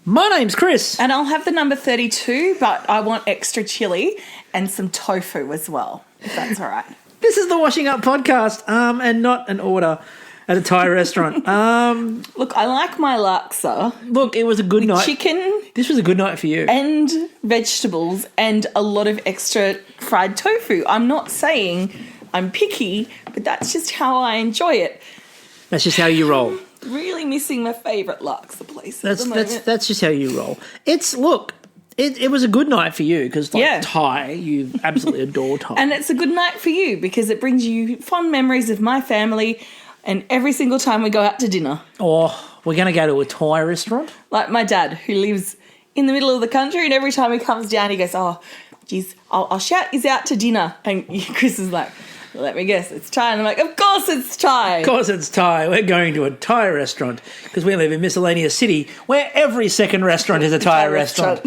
My name's Chris. And I'll have the number 32, but I want extra chili and some tofu as well, if that's all right. This is the Washing Up Podcast, and not an order at a Thai restaurant. Look, I like my laksa. Look, it was a good night. Chicken. This was a good night for you. And vegetables and a lot of extra fried tofu. I'm not saying I'm picky, but that's just how I enjoy it. That's just how you roll. Really missing my favourite laksa place at the moment. That's just how you roll. It was a good night for you because Thai, you absolutely adore Thai. And it's a good night for you because it brings you fond memories of my family and every single time we go out to dinner. Oh, we're going to go to a Thai restaurant? Like my dad, who lives in the middle of the country, and every time he comes down, he goes, oh, geez, I'll shout he's out to dinner. And Chris is like, let me guess, it's Thai. And I'm like, of course it's Thai. Of course it's Thai. We're going to a Thai restaurant because we live in Miscellaneous City where every second restaurant is a Thai restaurant.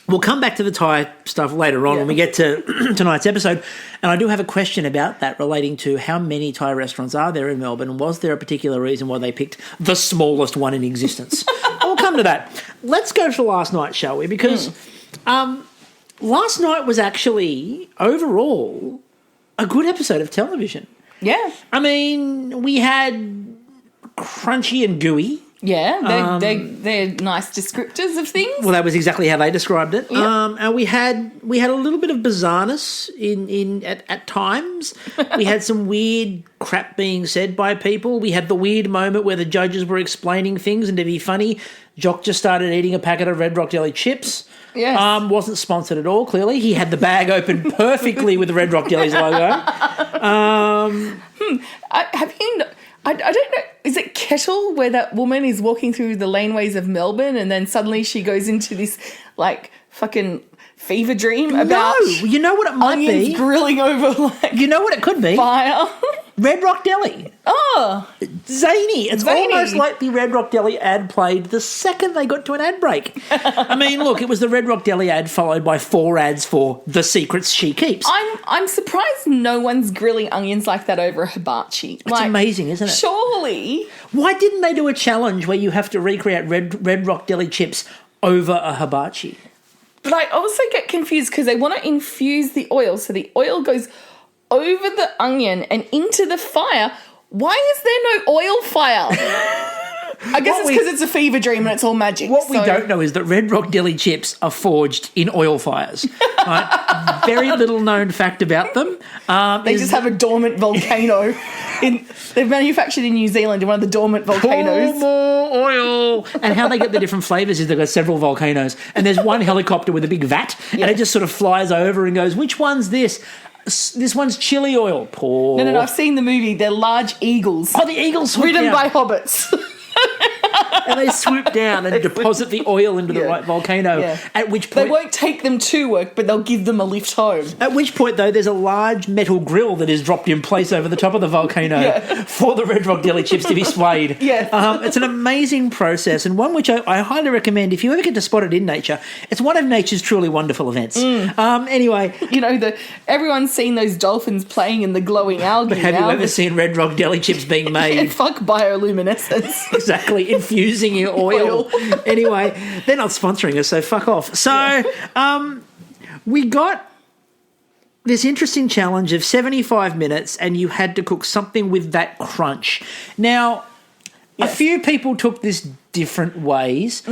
We'll come back to the Thai stuff later on when we get to tonight's episode. And I do have a question about that relating to how many Thai restaurants are there in Melbourne, and was there a particular reason why they picked the smallest one in existence? We'll come to that. Let's go to last night, shall we? Because last night was actually, overall, a good episode of television. Yeah. I mean, we had crunchy and gooey. Yeah, they're nice descriptors of things. Well, that was exactly how they described it. Yep. And we had a little bit of bizarreness at times. We had some weird crap being said by people. We had the weird moment where the judges were explaining things, and to be funny, Jock just started eating a packet of Red Rock Deli chips. Yes. Wasn't sponsored at all, clearly. He had the bag open perfectly with the Red Rock Deli's logo. I don't know, is it Kettle where that woman is walking through the laneways of Melbourne and then suddenly she goes into this, like, fucking fever dream about... No, you know what it might onions be? grilling over, like... You know what it could be? Fire. Red Rock Deli. Oh. Zany. It's Zany. almost like the Red Rock Deli ad played the second they got to an ad break. I mean, look, it was the Red Rock Deli ad followed by 4 ads for The Secrets She Keeps. I'm surprised no one's grilling onions like that over a hibachi. It's amazing, isn't it? Surely. Why didn't they do a challenge where you have to recreate Red Rock Deli chips over a hibachi? But I also get confused because they want to infuse the oil, so the oil goes over the onion and into the fire. Why is there no oil fire? I guess it's because it's a fever dream and it's all magic. What we don't know is that Red Rock Deli chips are forged in oil fires. Right? Very little known fact about them. They just have a dormant volcano. They're manufactured in New Zealand in one of the dormant volcanoes. Pour more oil. And how they get the different flavours is they've got several volcanoes. And there's one helicopter with a big vat and it just sort of flies over and goes, which one's this? This one's chili oil. Pour. No, I've seen the movie. They're large eagles. Oh, the eagles swoop ridden down. by hobbits. And they swoop down and deposit the oil into the right volcano, at which point... They won't take them to work, but they'll give them a lift home. At which point, though, there's a large metal grill that is dropped in place over the top of the volcano for the Red Rock Deli chips to be swayed. It's an amazing process, and one which I highly recommend if you ever get to spot it in nature. It's one of nature's truly wonderful events. Anyway... You know, everyone's seen those dolphins playing in the glowing algae. But have you ever seen Red Rock Deli chips being made? Fuck bioluminescence. Exactly, infusing your oil. Anyway, they're not sponsoring us, so fuck off. So we got this interesting challenge of 75 minutes and you had to cook something with that crunch. Now, a few people took this different ways.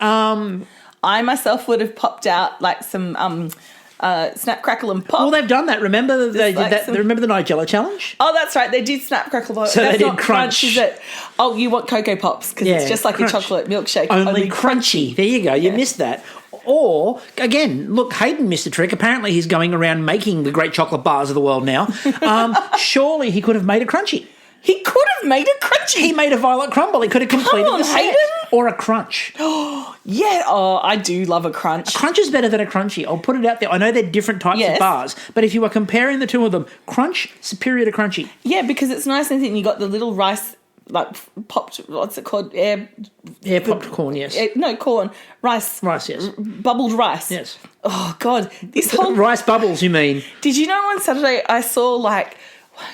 I myself would have popped out like some... Snap, Crackle and Pop. Well, they've done that. Remember they did that? Remember the Nigella challenge? Oh, that's right. They did Snap, Crackle, Pop. So that's they did not crunch. Is it? Oh, you want Cocoa Pops because it's just like crunch. a chocolate milkshake. Only crunchy. There you go. You missed that. Or, again, look, Hayden missed a trick. Apparently he's going around making the great chocolate bars of the world now. Surely he could have made a crunchy. He could have made a crunchy. He made a violet crumble. He could have completed the set. Hayden. Or a crunch. Yeah. Oh, I do love a crunch. A crunch is better than a crunchy. I'll put it out there. I know they're different types of bars, but if you are comparing the two of them, crunch superior to crunchy. Yeah, because it's nice and thin. You got the little rice, like popped. What's it called? Air popped corn. Yes. Corn. Rice. Rice. Yes. Bubbled rice. Yes. Oh God, this whole rice bubbles. You mean? Did you know on Saturday I saw like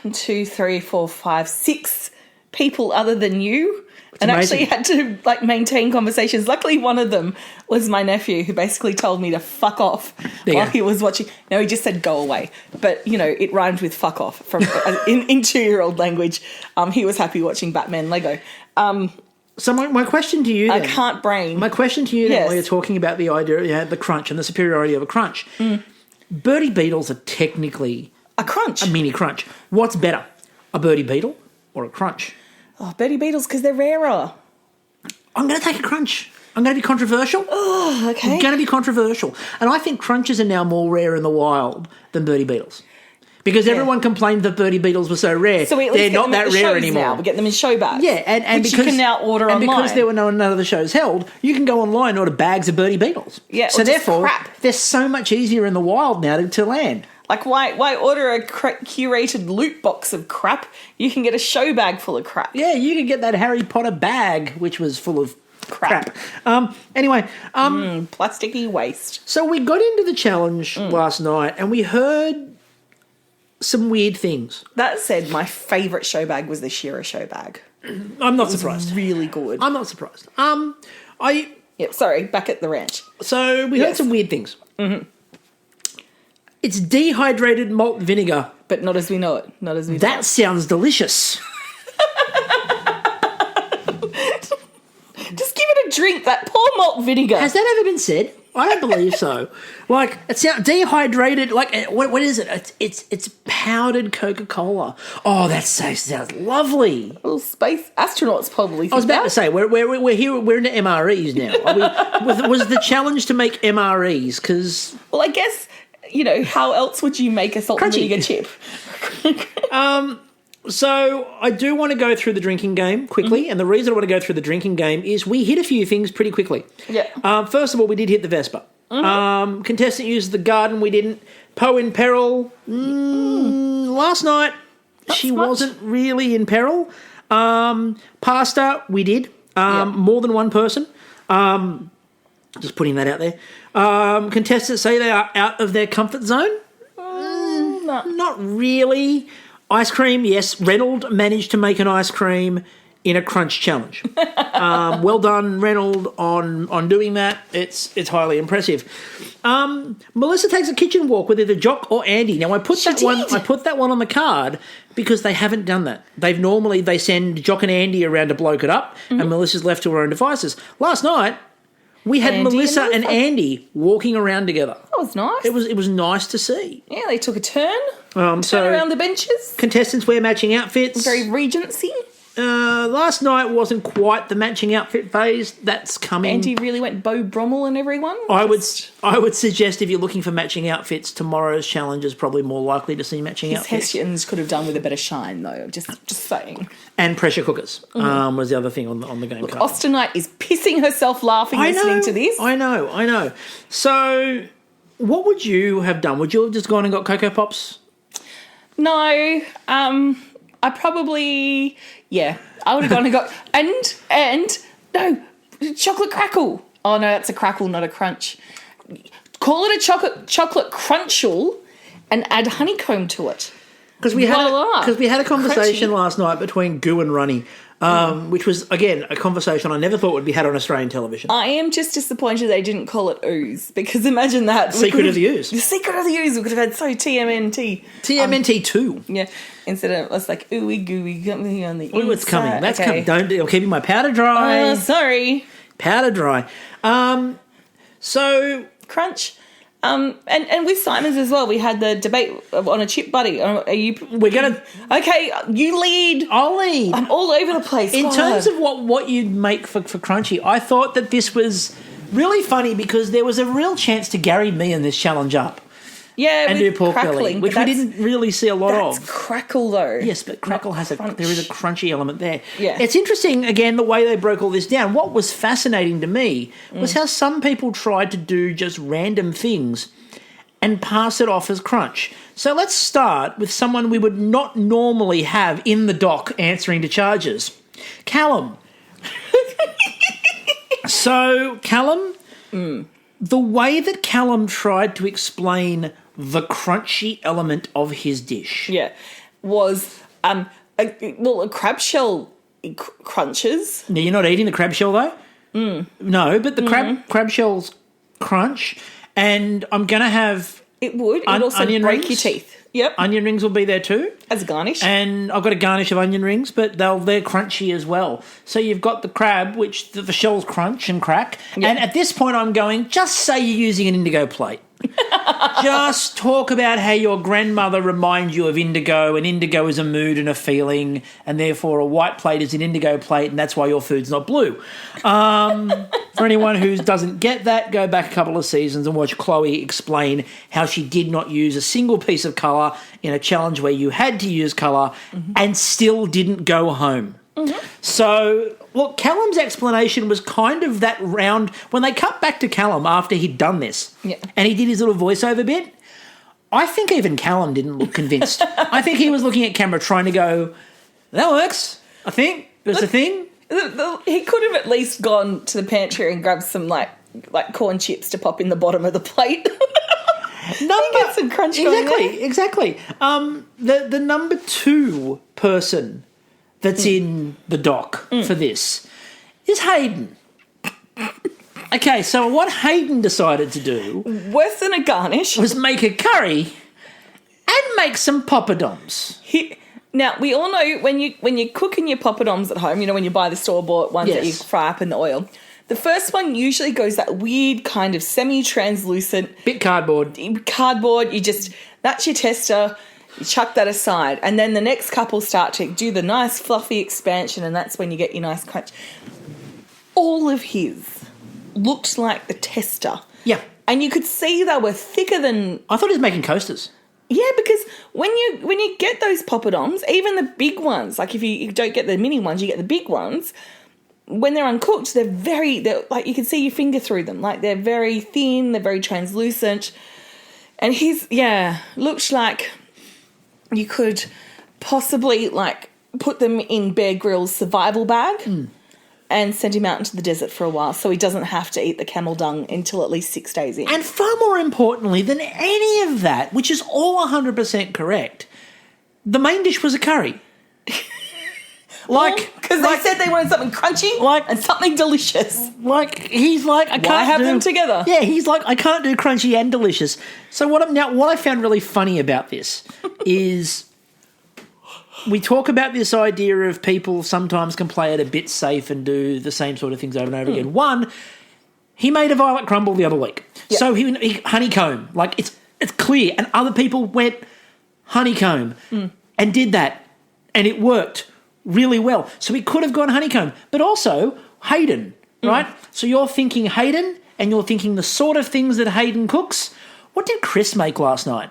1, 2, 3, 4, 5, 6 people other than you and amazing. actually had to like maintain conversations. Luckily, one of them was my nephew, who basically told me to fuck off while he was watching. No, he just said go away, but you know it rhymed with fuck off from in 2-year-old language. He was happy watching Batman Lego. So my question to you then, I can't brain. My question to you then, Yes. while you're talking about the idea, the crunch and the superiority of a crunch, birdie beetles are technically A crunch. a mini crunch. What's better, a birdie beetle or a crunch? Oh, birdie beetles because they're rarer. I'm going to take a crunch. I'm going to be controversial. Oh, okay. I'm going to be controversial. And I think crunches are now more rare in the wild than birdie beetles. Because everyone complained that birdie beetles were so rare. So we at they're least get not them at that the rare shows anymore. now. We get them in show bags. Yeah, and which because you can now order and online. because there were none of the shows held, you can go online and order bags of birdie beetles. Yeah, so or just therefore, crap. they're so much easier in the wild now to land. Like, why order a curated loot box of crap? You can get a show bag full of crap. Yeah, you could get that Harry Potter bag, which was full of crap. Anyway, Plasticky waste. so we got into the challenge last night and we heard some weird things. That said, my favourite show bag was the Shira show bag. I'm not surprised. Really good. I'm not surprised. Yep, sorry, back at the ranch. So we heard Yes. some weird things. Mm-hmm. It's dehydrated malt vinegar. But not as we know it. Not as we know That it. sounds delicious. Just give it a drink, that poor malt vinegar. Has that ever been said? I don't believe so. Like, it sounds dehydrated. Like, what is it? It's powdered Coca-Cola. Oh, that sounds lovely. Little space astronauts probably. I was about to say we're here. We're into MREs now. Was the challenge to make MREs? Because Well, I guess, you know, how else would you make a salt and Crunchy. vinegar chip? so I do want to go through the drinking game quickly, and the reason I want to go through the drinking game is we hit a few things pretty quickly. Yeah. First of all, we did hit the Vespa. Contestant used the garden. We didn't. Poe in peril. Last night, she much. wasn't really in peril. Pasta, we did. More than one person. Just putting that out there. Contestants say they are out of their comfort zone. No. Not really. Ice cream, yes. Reynolds managed to make an ice cream in a crunch challenge. Well done, Reynolds, on doing that. It's highly impressive. Melissa takes a kitchen walk with either Jock or Andy. Now I put She that one. did. I put that one on the card because they haven't done that. They send Jock and Andy around to bloke it up, and Melissa's left to her own devices. Last night we had Andy and Melissa and Melissa. Andy walking around together. That was nice. It was nice to see. Yeah, they took a turn. So Turn around the benches. contestants wear matching outfits. Very Regency. Last night wasn't quite the matching outfit phase. That's coming. Andy really went Beau Brummel and everyone. I would suggest if you're looking for matching outfits, tomorrow's challenge is probably more likely to see matching His outfits. Hessians could have done with a better shine, though. Just saying. And pressure cookers was the other thing on the game card. Austenite is pissing herself laughing listening to this. I know. So, what would you have done? Would you have just gone and got Cocoa Pops? No, I probably, I would have gone and got, and no, chocolate crackle. Oh no, that's a crackle, not a crunch. Call it a chocolate crunchel and add honeycomb to it. Because we had Voila. a conversation Crunchy. last night between Goo and Runny, which was again a conversation I never thought would be had on Australian television. I am just disappointed they didn't call it ooze, because imagine that. Secret of the Ooze. The secret of the ooze. We could have had TMNT. TMNT 2. Yeah, instead of it's like ooey gooey, got me on the Oh, it's coming. inside. That's Okay. coming. I'm keeping my powder dry. Sorry. Powder dry. So Crunch. And with Simon's as well, we had the debate on a chip buddy. Are you? we're gonna. Okay, you lead. I'll lead. I'm all over the place. In God. terms of what you'd make for Crunchy, I thought that this was really funny because there was a real chance to Gary me in this challenge up yeah, and with do pork belly, crackling, which but we didn't really see a lot That's of. crackle though. Yes, but crackle has crunch. there is a crunchy element there. Yeah. It's interesting, again, the way they broke all this down. What was fascinating to me was how some people tried to do just random things and pass it off as crunch. So let's start with someone we would not normally have in the dock answering to charges. Callum. So, Callum, the way that Callum tried to explain the crunchy element of his dish. Yeah, was a crab shell crunches. Now, you're not eating the crab shell, though? No, but the crab shells crunch, and I'm going to have... It would. It would also break your teeth. Yep. Onion rings will be there too. As a garnish. And I've got a garnish of onion rings, but they're crunchy as well. So you've got the crab, which the shells crunch and crack. Yep. And at this point I'm going, just say you're using an indigo plate. Just talk about how your grandmother reminds you of indigo, and indigo is a mood and a feeling, and therefore a white plate is an indigo plate, and that's why your food's not blue. For anyone who doesn't get that, go back a couple of seasons and watch Chloe explain how she did not use a single piece of colour in a challenge where you had to use colour and still didn't go home. So, well, Callum's explanation was kind of that round when they cut back to Callum after he'd done this and he did his little voiceover bit. I think even Callum didn't look convinced. I think he was looking at camera trying to go, that works, I think. There's a thing. He could have at least gone to the pantry and grabbed some like corn chips to pop in the bottom of the plate. Get some crunch Exactly. The number 2 person that's in the doc for this is Hayden. Okay, so what Hayden decided to do... Worse than a garnish. ...was make a curry and make some poppadoms. Now, we all know when you're cooking your poppadoms at home, you know, when you buy the store-bought ones that you fry up in the oil, the first one usually goes that weird kind of semi-translucent... Bit cardboard. That's your tester... You chuck that aside, and then the next couple start to do the nice fluffy expansion, and that's when you get your nice crunch. All of his looked like the tester. Yeah. And you could see they were thicker than... I thought he was making coasters. Yeah, because when you get those poppadoms, even the big ones, like if you don't get the mini ones, you get the big ones, when they're uncooked, they're like you can see your finger through them. Like they're very thin, they're very translucent. And looked like... You could possibly, put them in Bear Grylls' survival bag and send him out into the desert for a while so he doesn't have to eat the camel dung until at least 6 days in. And far more importantly than any of that, which is all 100% correct, the main dish was a curry. Because they said they wanted something crunchy and something delicious. He's like, I can't Why have them together? Yeah, he's like, I can't do crunchy and delicious. So what I found really funny about this is we talk about this idea of people sometimes can play it a bit safe and do the same sort of things over and over again. One, he made a violet crumble the other week. Yep. So he honeycomb. It's clear. And other people went honeycomb and did that. And it worked really well. So he could have gone honeycomb. But also Hayden, right? So you're thinking Hayden and you're thinking the sort of things that Hayden cooks. What did Chris make last night?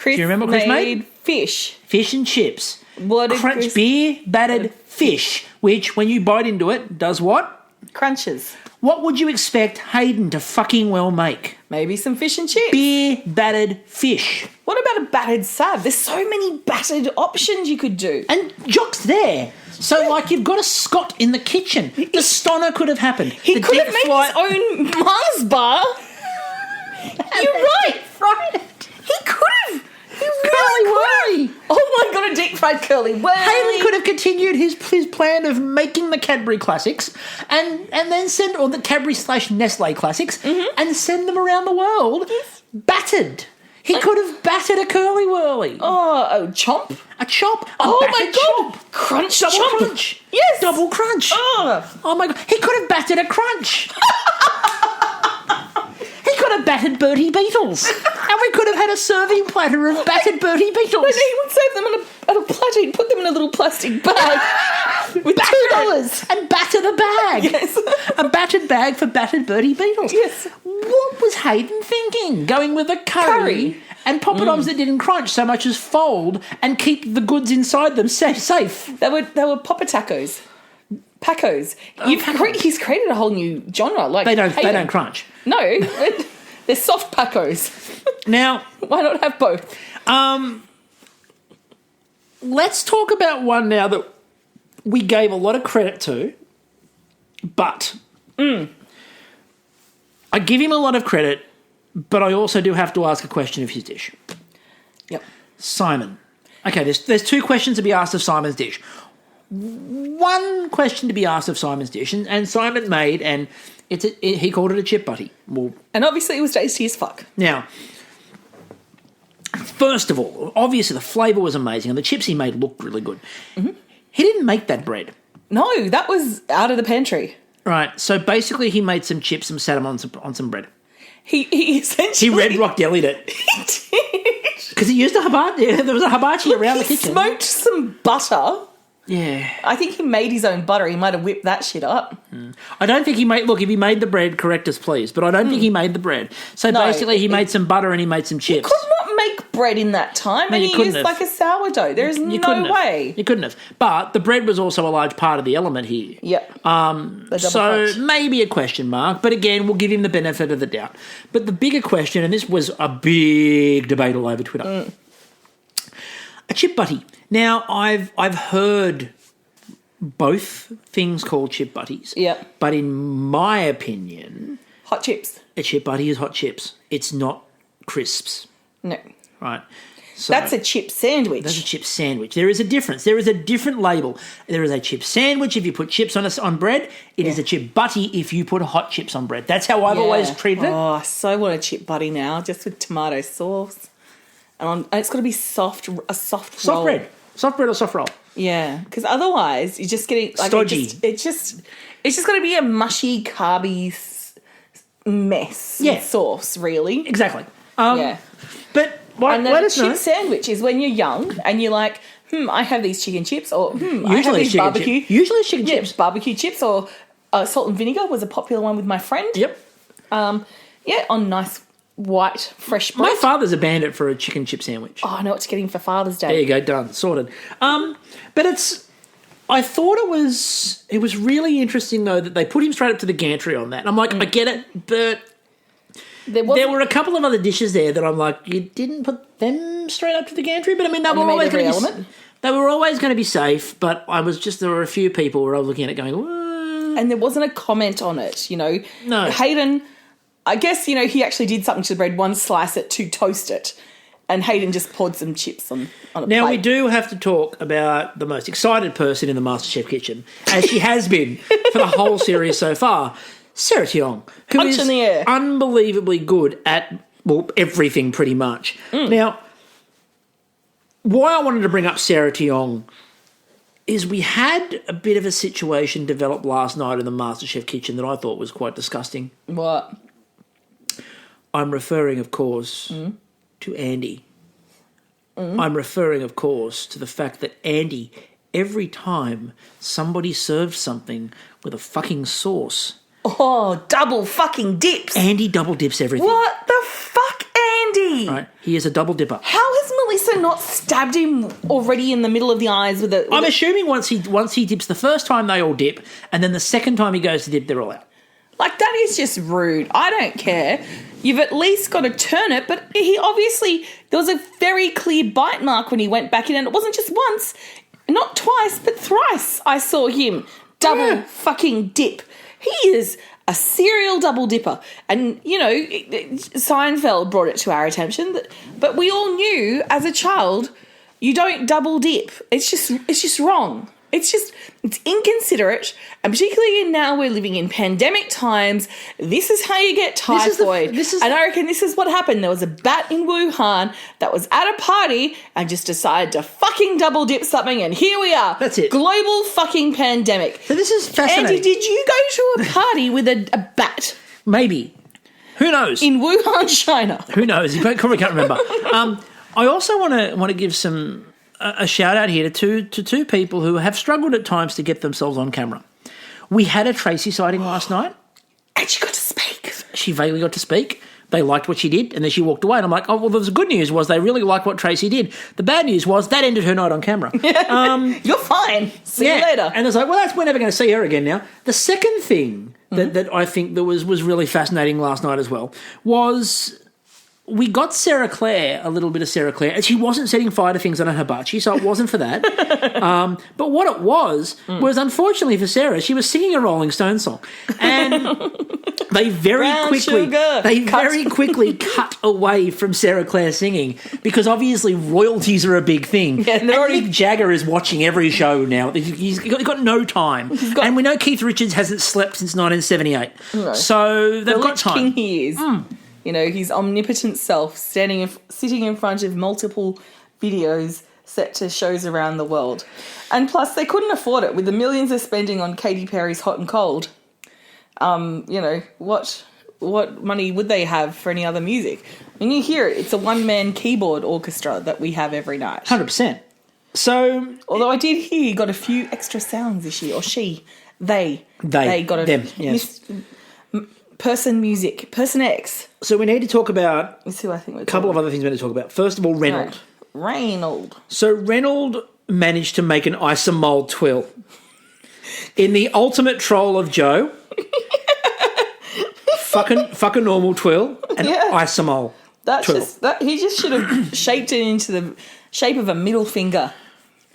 Do you remember what Chris made? Fish. Fish and chips. What did Crunch beer battered fish, which when you bite into it does what? Crunches. What would you expect Hayden to fucking well make? Maybe some fish and chips. Beer battered fish. What about a battered salad? There's so many battered options you could do. And Jock's there. So, you've got a Scott in the kitchen. The Stonner could have happened. He could have made his own Mars bar. You're right. Right. He could have. He really could have. Oh my God, a deep fried curly whirly. Hayden could have continued his plan of making the Cadbury classics and then send, or the Cadbury / Nestle classics, and send them around the world battered. He could have battered a curly whirly. Oh, a chomp? A chop. Oh my God. Chomp. Crunch. Double chomp. crunch. Yes. Double crunch. Oh my God. He could have battered a crunch. He could have battered Bertie Beetles. And we could have had a serving platter of battered Bertie Beetles. No, he would save them on a platter. He'd put them in a little plastic bag with $2. And batter the bag. Yes. A battered bag for battered Bertie Beetles. Yes. What was Hayden thinking? Going with a curry and poppadoms that didn't crunch so much as fold and keep the goods inside them safe. They were popper tacos. Pacos. He's created a whole new genre. They don't crunch. No, they're soft pacos. Now, why not have both? Let's talk about one now that we gave a lot of credit to, but I give him a lot of credit, but I also do have to ask a question of his dish. Yep. Simon. Okay, there's 2 questions to be asked of Simon's dish. one question to be asked of Simon's dish, and Simon made, and he called it a chip butty. Well, and obviously it was tasty as fuck. Now, first of all, obviously the flavour was amazing, and the chips he made looked really good. Mm-hmm. He didn't make that bread. No, that was out of the pantry. Right, so basically he made some chips and sat them on some bread. He essentially... He Red Rock delied it. He did. Because he used a hibachi. There was a hibachi around the kitchen. He smoked some butter. Yeah. I think he made his own butter. He might have whipped that shit up. I don't think he made... Look, if he made the bread, correct us, please. But I don't think he made the bread. So basically he made some butter and he made some chips. He could not make bread in that time. No, and you he couldn't used have. like a sourdough. There is no way. You couldn't have. But the bread was also a large part of the element here. Yep. So maybe a question mark. But again, we'll give him the benefit of the doubt. But the bigger question, and this was a big debate all over Twitter. A chip butty. Now, I've heard both things called chip butties. Yep. But in my opinion... Hot chips. A chip butty is hot chips. It's not crisps. No. Right. So that's a chip sandwich. That's a chip sandwich. There is a difference. There is a different label. There is a chip sandwich if you put chips on bread. It is a chip butty if you put hot chips on bread. That's how I've always treated it. Oh, I so want a chip butty now, just with tomato sauce. And it's got to be soft roll. Soft bread. Soft bread or soft roll. Yeah, because otherwise you're just getting... like stodgy. It's just going to be a mushy, carby mess sauce, really. Exactly. Yeah. But and then let a us know. chip sandwich is when you're young and you're like, I have these chicken chips, or I have these barbecue. Usually it's chicken chips. Barbecue chips, or salt and vinegar was a popular one with my friend. Yep. On nice white fresh bread. My father's a bandit for a chicken chip sandwich. Oh, I know what to get him for Father's Day. There you go, done, sorted. But I thought it was really interesting though that they put him straight up to the gantry on that. And I'm like, I get it, but there were a couple of other dishes there that I'm like, you didn't put them straight up to the gantry, but I mean they were always going to be they were always going to be safe. But there were a few people where I was looking at it going, and there wasn't a comment on it. No, Hayden. I guess he actually did something to the bread. One slice it to toast it. And Hayden just poured some chips on a plate. Now, we do have to talk about the most excited person in the Masterchef kitchen, as she has been for the whole series so far, Sarah Tiong, who Punch is in the air. Unbelievably good at, everything pretty much. Now, why I wanted to bring up Sarah Tiong is we had a bit of a situation develop last night in the Masterchef kitchen that I thought was quite disgusting. What? I'm referring, of course... to Andy. I'm referring, of course, to the fact that Andy, every time somebody served something with a fucking sauce... Oh, double fucking dips. Andy double dips everything. What the fuck, Andy? Right, he is a double dipper. How has Melissa not stabbed him already in the middle of the eyes with a... I'm assuming once he dips, the first time they all dip, and then the second time he goes to dip, they're all out. Like, that is just rude. I don't care. You've at least got to turn it, but he obviously... There was a very clear bite mark when he went back in, and it wasn't just once, not twice, but thrice I saw him double fucking dip. He is a serial double dipper. And, Seinfeld brought it to our attention, but we all knew as a child, you don't double dip. It's just wrong. It's inconsiderate, and particularly now we're living in pandemic times, this is how you get typhoid. And I reckon this is what happened. There was a bat in Wuhan that was at a party and just decided to fucking double dip something, and here we are. That's it. Global fucking pandemic. So this is fascinating. Andy, did you go to a party with a bat? Maybe. Who knows? In Wuhan, China. Who knows? You probably can't remember. I also want to give a shout out here to two people who have struggled at times to get themselves on camera. We had a Tracy sighting last night. And she got to speak. She vaguely got to speak. They liked what she did, and then she walked away. And I'm like, oh, well, the good news was they really liked what Tracy did. The bad news was that ended her night on camera. You're fine. See you later. And it's like, well, we're never going to see her again now. The second thing that I think that was really fascinating last night as well was we got Sarah Clare, a little bit of Sarah Clare, and she wasn't setting fire to things on her hibachi, so it wasn't for that. But what it was unfortunately for Sarah, she was singing a Rolling Stones song, and they very quickly cut away from Sarah Clare singing because obviously royalties are a big thing. Yeah, and Mick Jagger is watching every show now. He's got no time, and we know Keith Richards hasn't slept since 1978, so they've got time. King he is. You know, his omnipotent self sitting in front of multiple videos set to shows around the world. And plus, they couldn't afford it with the millions they're spending on Katy Perry's Hot and Cold. You know, what money would they have for any other music? When you hear it, it's a one-man keyboard orchestra that we have every night. 100%. So... Although I did hear he got a few extra sounds this year, or they got a... Them, yes. Person X. So we need to talk about That's who I think we're a couple of other things we need to talk about. First of all, Reynolds. So Reynolds managed to make an isomole twill in the ultimate troll of Joe. fuck a normal twill and isomole. He just should have shaped it into the shape of a middle finger.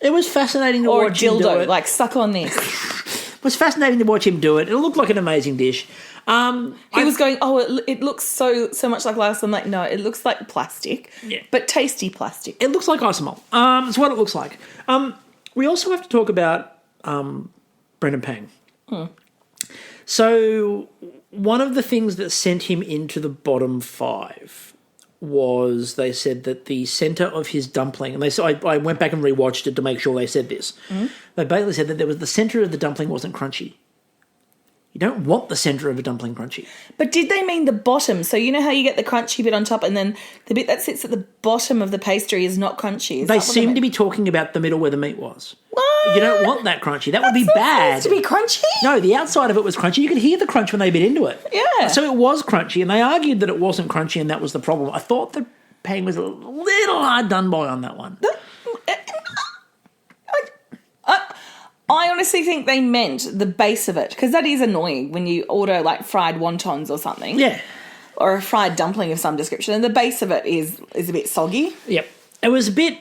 It was fascinating to watch him do it. Or a dildo, like suck on this. It was fascinating to watch him do it. It looked like an amazing dish. He was going, it looks so much like glass. I'm like, no, it looks like plastic, but tasty plastic. It looks like isomole. It's what it looks like. We also have to talk about Brendan Pang. So one of the things that sent him into the bottom 5 was they said that the centre of his dumpling, and I went back and rewatched it to make sure they said this. They basically said that the centre of the dumpling wasn't crunchy. You don't want the centre of a dumpling crunchy. But did they mean the bottom? So you know how you get the crunchy bit on top and then the bit that sits at the bottom of the pastry is not crunchy? They seem to be talking about the middle where the meat was. What? You don't want that crunchy. That would be bad. Supposed to be crunchy? No, the outside of it was crunchy. You could hear the crunch when they bit into it. Yeah. So it was crunchy, and they argued that it wasn't crunchy and that was the problem. I thought the Pang was a little hard done by on that one. I honestly think they meant the base of it, because that is annoying when you order like fried wontons or something. Yeah. Or a fried dumpling of some description, and the base of it is a bit soggy. Yep. It was a bit...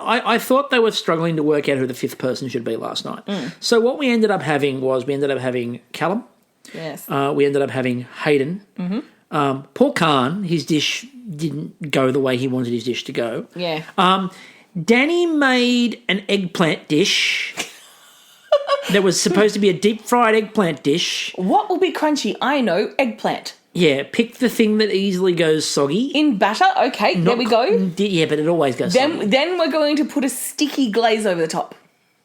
I thought they were struggling to work out who the 5th person should be last night. So what we ended up having was Callum. Yes. We ended up having Hayden. Poor Khanh, his dish didn't go the way he wanted his dish to go. Yeah. Danny made an eggplant dish. There was supposed to be a deep-fried eggplant dish. What will be crunchy? I know, eggplant. Yeah, pick the thing that easily goes soggy. In batter? Okay, there we go. Yeah, but it always goes soggy. Then we're going to put a sticky glaze over the top.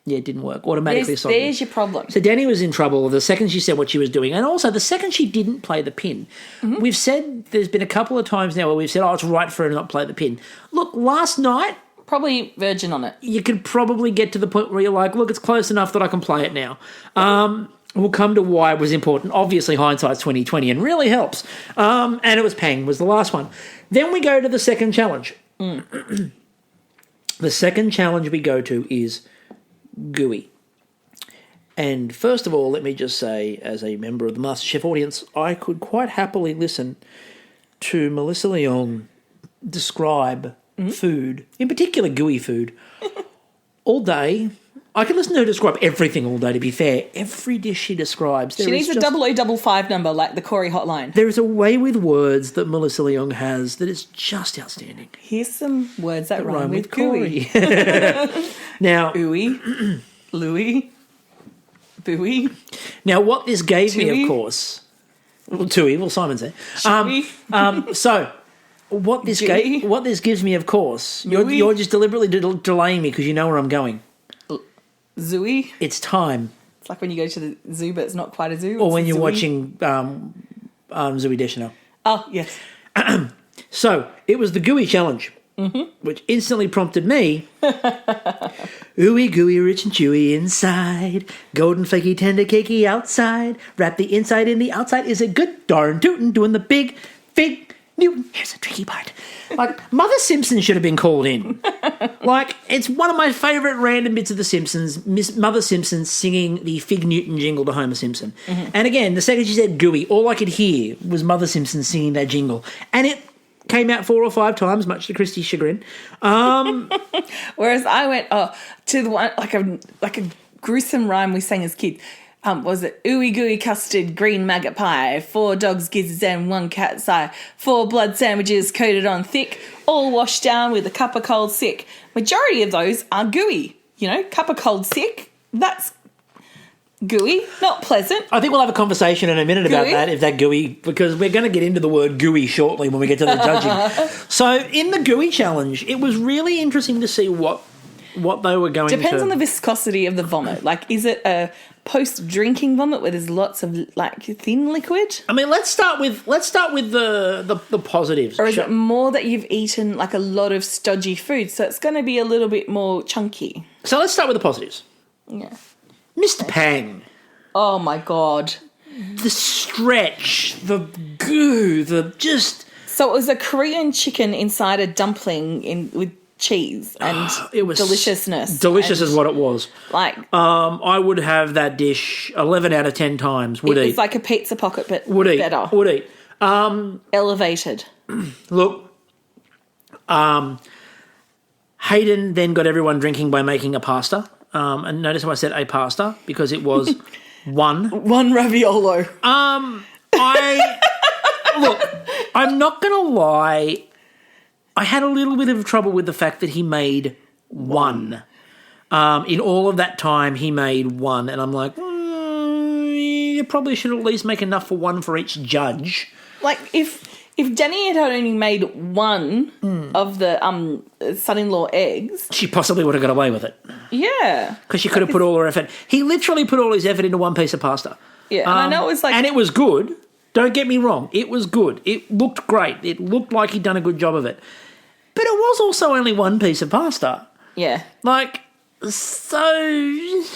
Yeah, it didn't work. Automatically soggy. There's your problem. So Danny was in trouble the second she said what she was doing, and also the second she didn't play the pin. We've said, there's been a couple of times now where we've said, it's right for her to not play the pin. Look, last night... Probably virgin on it. You could probably get to the point where you're like, look, it's close enough that I can play it now. We'll come to why it was important. Obviously, hindsight's 20/20 and really helps. And it was Pang was the last one. Then we go to the second challenge. The second challenge we go to is gooey. And first of all, let me just say, as a member of the MasterChef audience, I could quite happily listen to Melissa Leong describe food, in particular gooey food, all day. I could listen to her describe everything all day, to be fair. Every dish she describes. She needs a 0055 number like the Corey hotline. There is a way with words that Melissa Leong has that is just outstanding. Here's some words that rhyme with gooey. Now, ooey, Louie, booey. Now, what this gave me, of course... Well, tooey, well, Simon said. So... What this gives me, of course, you're just deliberately delaying me because you know where I'm going. Zooey? It's time. It's like when you go to the zoo, but it's not quite a zoo. Or when you're watching Zooey Deschanel. Oh, yes. So, it was the gooey challenge, which instantly prompted me. Ooey gooey, rich and chewy inside, golden flaky, tender cakey outside, wrap the inside in the outside is a good darn tootin' doing the big fig Newton. Here's the tricky part. Like, Mother Simpson should have been called in. Like, it's one of my favourite random bits of The Simpsons, Mother Simpson singing the Fig Newton jingle to Homer Simpson. And again, the second she said gooey, all I could hear was Mother Simpson singing that jingle. And it came out 4 or 5 times, much to Kristie's chagrin. Whereas I went to the one like a gruesome rhyme we sang as kids. Was it ooey gooey custard green maggot pie, 4 dogs gizzards and 1 cat's eye, 4 blood sandwiches coated on thick, all washed down with a cup of cold sick. Majority of those are gooey. Cup of cold sick, that's gooey, not pleasant. I think we'll have a conversation in a minute about Gooey? that, if that gooey, because we're going to get into the word gooey shortly when we get to the judging. So in the gooey challenge, it was really interesting to see what they were going to... Depends on the viscosity of the vomit. Like, is it a post-drinking vomit where there's lots of, like, thin liquid? I mean, let's start with the positives. Or is it more that you've eaten, like, a lot of stodgy food, so it's going to be a little bit more chunky? So let's start with the positives. Yeah. Mr. Pang. Oh, my God. The stretch, the goo, the just... So it was a Korean chicken inside a dumpling with cheese and it was deliciousness. Delicious is what it was. Like... I would have that dish 11 out of 10 times. Would eat. It's like a pizza pocket, but Would eat. better. Would eat. Elevated. Look, Hayden then got everyone drinking by making a pasta. And notice how I said a pasta, because it was one. One raviolo. Look, I'm not going to lie. I had a little bit of trouble with the fact that he made one. In all of that time, he made one. And I'm like, you probably should at least make enough for one for each judge. Like, if Danny had only made one of the son-in-law eggs... She possibly would have got away with it. Yeah. Because she could have put all her effort... He literally put all his effort into one piece of pasta. Yeah, and I know it was like... And it was good. Don't get me wrong. It was good. It looked great. It looked like he'd done a good job of it. But it was also only one piece of pasta. Yeah. Like, so, Is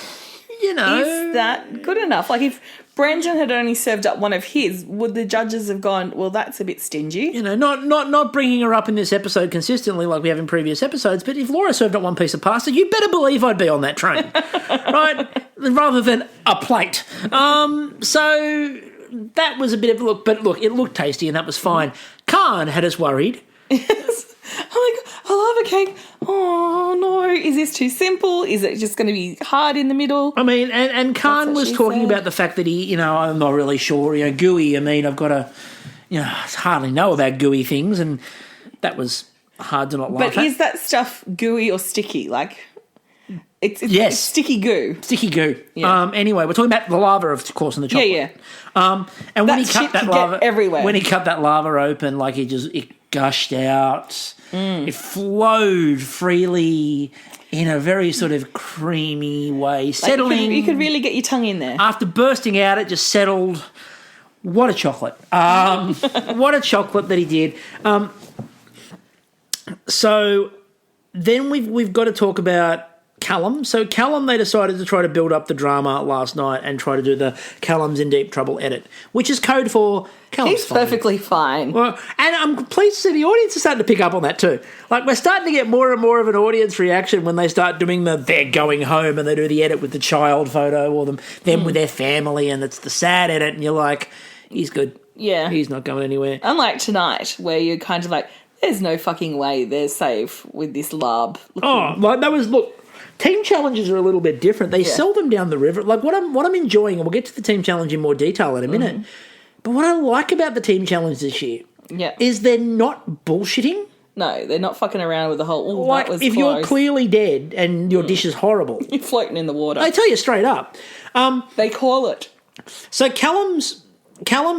that good enough? Like, if Brandon had only served up one of his, would the judges have gone, well, that's a bit stingy? Not bringing her up in this episode consistently like we have in previous episodes, but if Laura served up one piece of pasta, you better believe I'd be on that train, right? Rather than a plate. So that was a bit of a look, but look, it looked tasty and that was fine. Khanh had us worried. Yes. I'm like, I love a cake. Oh, no. Is this too simple? Is it just going to be hard in the middle? I mean, and Khanh was talking said. about the fact that he, I'm not really sure, gooey. I mean, I've got to, I hardly know about gooey things, and that was hard to not laugh at. But is that stuff gooey or sticky? Like, it's yes. Sticky goo. Sticky goo. Yeah. Anyway, we're talking about the lava, of course, in the chocolate. Yeah. And when That he cut shit that could lava get everywhere. when he cut that lava open, like it gushed out. It flowed freely in a very sort of creamy way, settling. You could really get your tongue in there. After bursting out, it just settled. What a chocolate! What a chocolate that he did. So then we've got to talk about Callum. So Callum, they decided to try to build up the drama last night and try to do the Callum's in deep trouble edit, which is code for Callum's He's perfectly fine. Well, and I'm pleased to see the audience is starting to pick up on that too. Like, we're starting to get more and more of an audience reaction when they start doing they're going home and they do the edit with the child photo or them with their family, and it's the sad edit, and you're like, he's good. Yeah. He's not going anywhere. Unlike tonight, where you're kind of like, there's no fucking way they're safe with this larb. Team challenges are a little bit different. They sell them down the river. Like, what I'm enjoying, and we'll get to the team challenge in more detail in a minute, but what I like about the team challenge this year is they're not bullshitting. No, they're not fucking around with the whole, like, that was if close. you're clearly dead and your dish is horrible. You're floating in the water. I tell you straight up. They call it. So Callum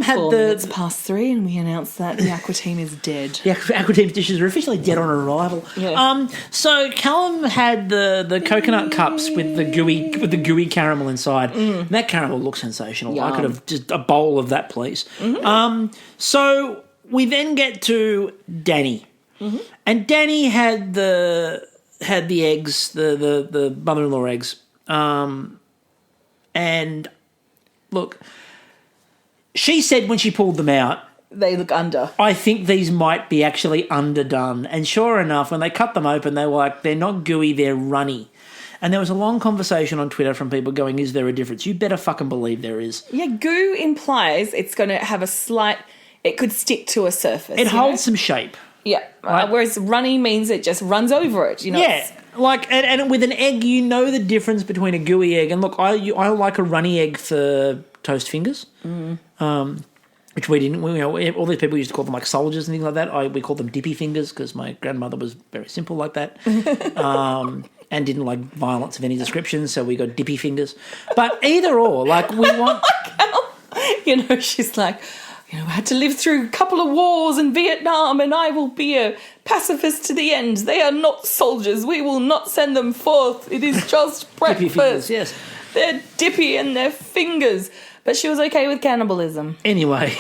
had 4 minutes past 3 and we announced that the Aqua team is dead. The Aqua team's dishes are officially dead on arrival. Yeah. So Callum had the coconut cups with the gooey caramel inside. That caramel looks sensational. Yum. I could have just a bowl of that, please. So we then get to Danny. And Danny had the eggs, the mother-in-law eggs. And look, she said when she pulled them out, They look under. I think these might be actually underdone. And sure enough, when they cut them open, they were like, they're not gooey, they're runny. And there was a long conversation on Twitter from people going, is there a difference? You better fucking believe there is. Yeah, goo implies it's going to have a slight... It could stick to a surface. It holds some shape. Yeah. Right. Whereas runny means it just runs over it. Yeah. Like, and with an egg, you know the difference between a gooey egg. And look, I like a runny egg for toast fingers, which we didn't. All these people used to call them like soldiers and things like that. We call them dippy fingers because my grandmother was very simple like that, and didn't like violence of any description. So we got dippy fingers. But either or, like we want. She's like, I had to live through a couple of wars in Vietnam and I will be a pacifist to the end. They are not soldiers. We will not send them forth. It is just breakfast. Dippy fingers, yes. They're dippy in their fingers. But she was okay with cannibalism. Anyway.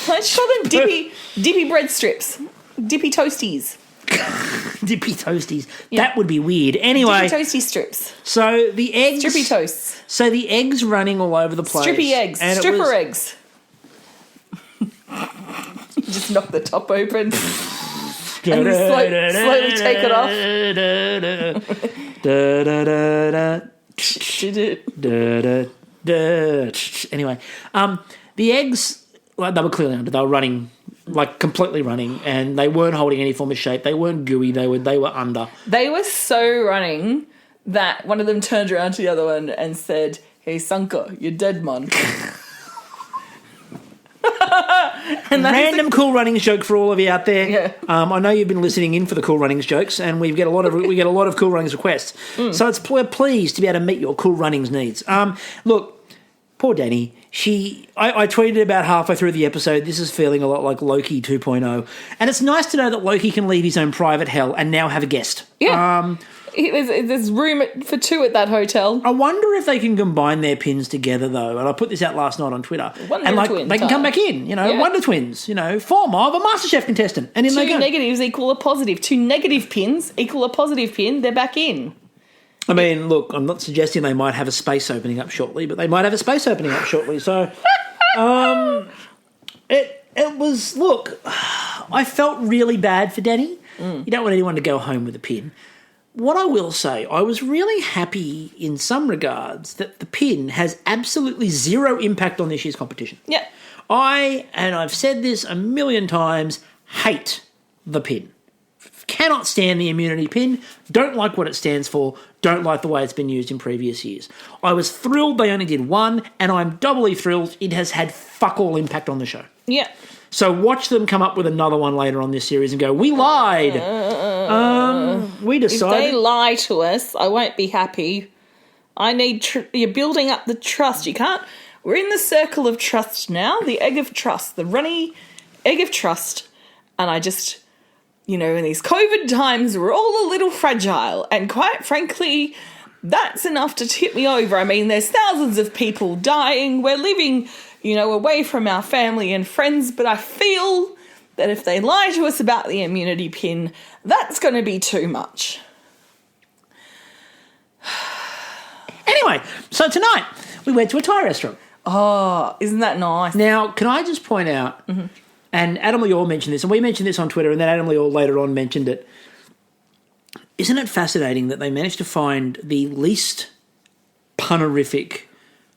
Let's call them dippy bread strips. Dippy toasties. Dippy toasties. Yeah. That would be weird. Anyway. Dippy toasty strips. So the eggs. Strippy toasts. So the eggs running all over the place. Strippy eggs. And stripper eggs. You just knock the top open. And slowly take it off. Anyway, the eggs, like, they were clearly under. They were running, like completely running, and they weren't holding any form of shape. They weren't gooey. They were under. They were so running that one of them turned around to the other one and said, "Hey, Sanka, you're dead, man." And random Cool Runnings joke for all of you out there. Yeah. I know you've been listening in for the Cool Runnings jokes, and we get a lot of Cool Runnings requests. So we're pleased to be able to meet your Cool Runnings needs. Look, poor Danny. I tweeted about halfway through the episode, this is feeling a lot like Loki 2.0. And it's nice to know that Loki can leave his own private hell and now have a guest. Yeah. There's room for two at that hotel. I wonder if they can combine their pins together, though. And I put this out last night on Twitter. Wonder twins, they can come back in, Wonder Twins, form of a MasterChef contestant. And in they go. Two negatives equal a positive. Two negative pins equal a positive pin. They're back in. I mean, look, I'm not suggesting they might have a space opening up shortly, but they might have a space opening up shortly. So, it was, look, I felt really bad for Danny. You don't want anyone to go home with a pin. What I will say, I was really happy in some regards that the pin has absolutely zero impact on this year's competition. Yeah. and I've said this a million times, hate the pin. Cannot stand the immunity pin, don't like what it stands for, don't like the way it's been used in previous years. I was thrilled they only did one, and I'm doubly thrilled it has had fuck all impact on the show. Yeah. So watch them come up with another one later on this series and go, we lied. We decided. If they lie to us, I won't be happy. I need... you're building up the trust. You can't... We're in the circle of trust now, the egg of trust, the runny egg of trust. And I just... in these COVID times, we're all a little fragile. And quite frankly, that's enough to tip me over. I mean, there's thousands of people dying. We're living... away from our family and friends, but I feel that if they lie to us about the immunity pin, that's going to be too much. Anyway, so tonight we went to a Thai restaurant. Oh, isn't that nice? Now, can I just point out, and Adam Lior mentioned this, and we mentioned this on Twitter, and then Adam Lior later on mentioned it. Isn't it fascinating that they managed to find the least punerific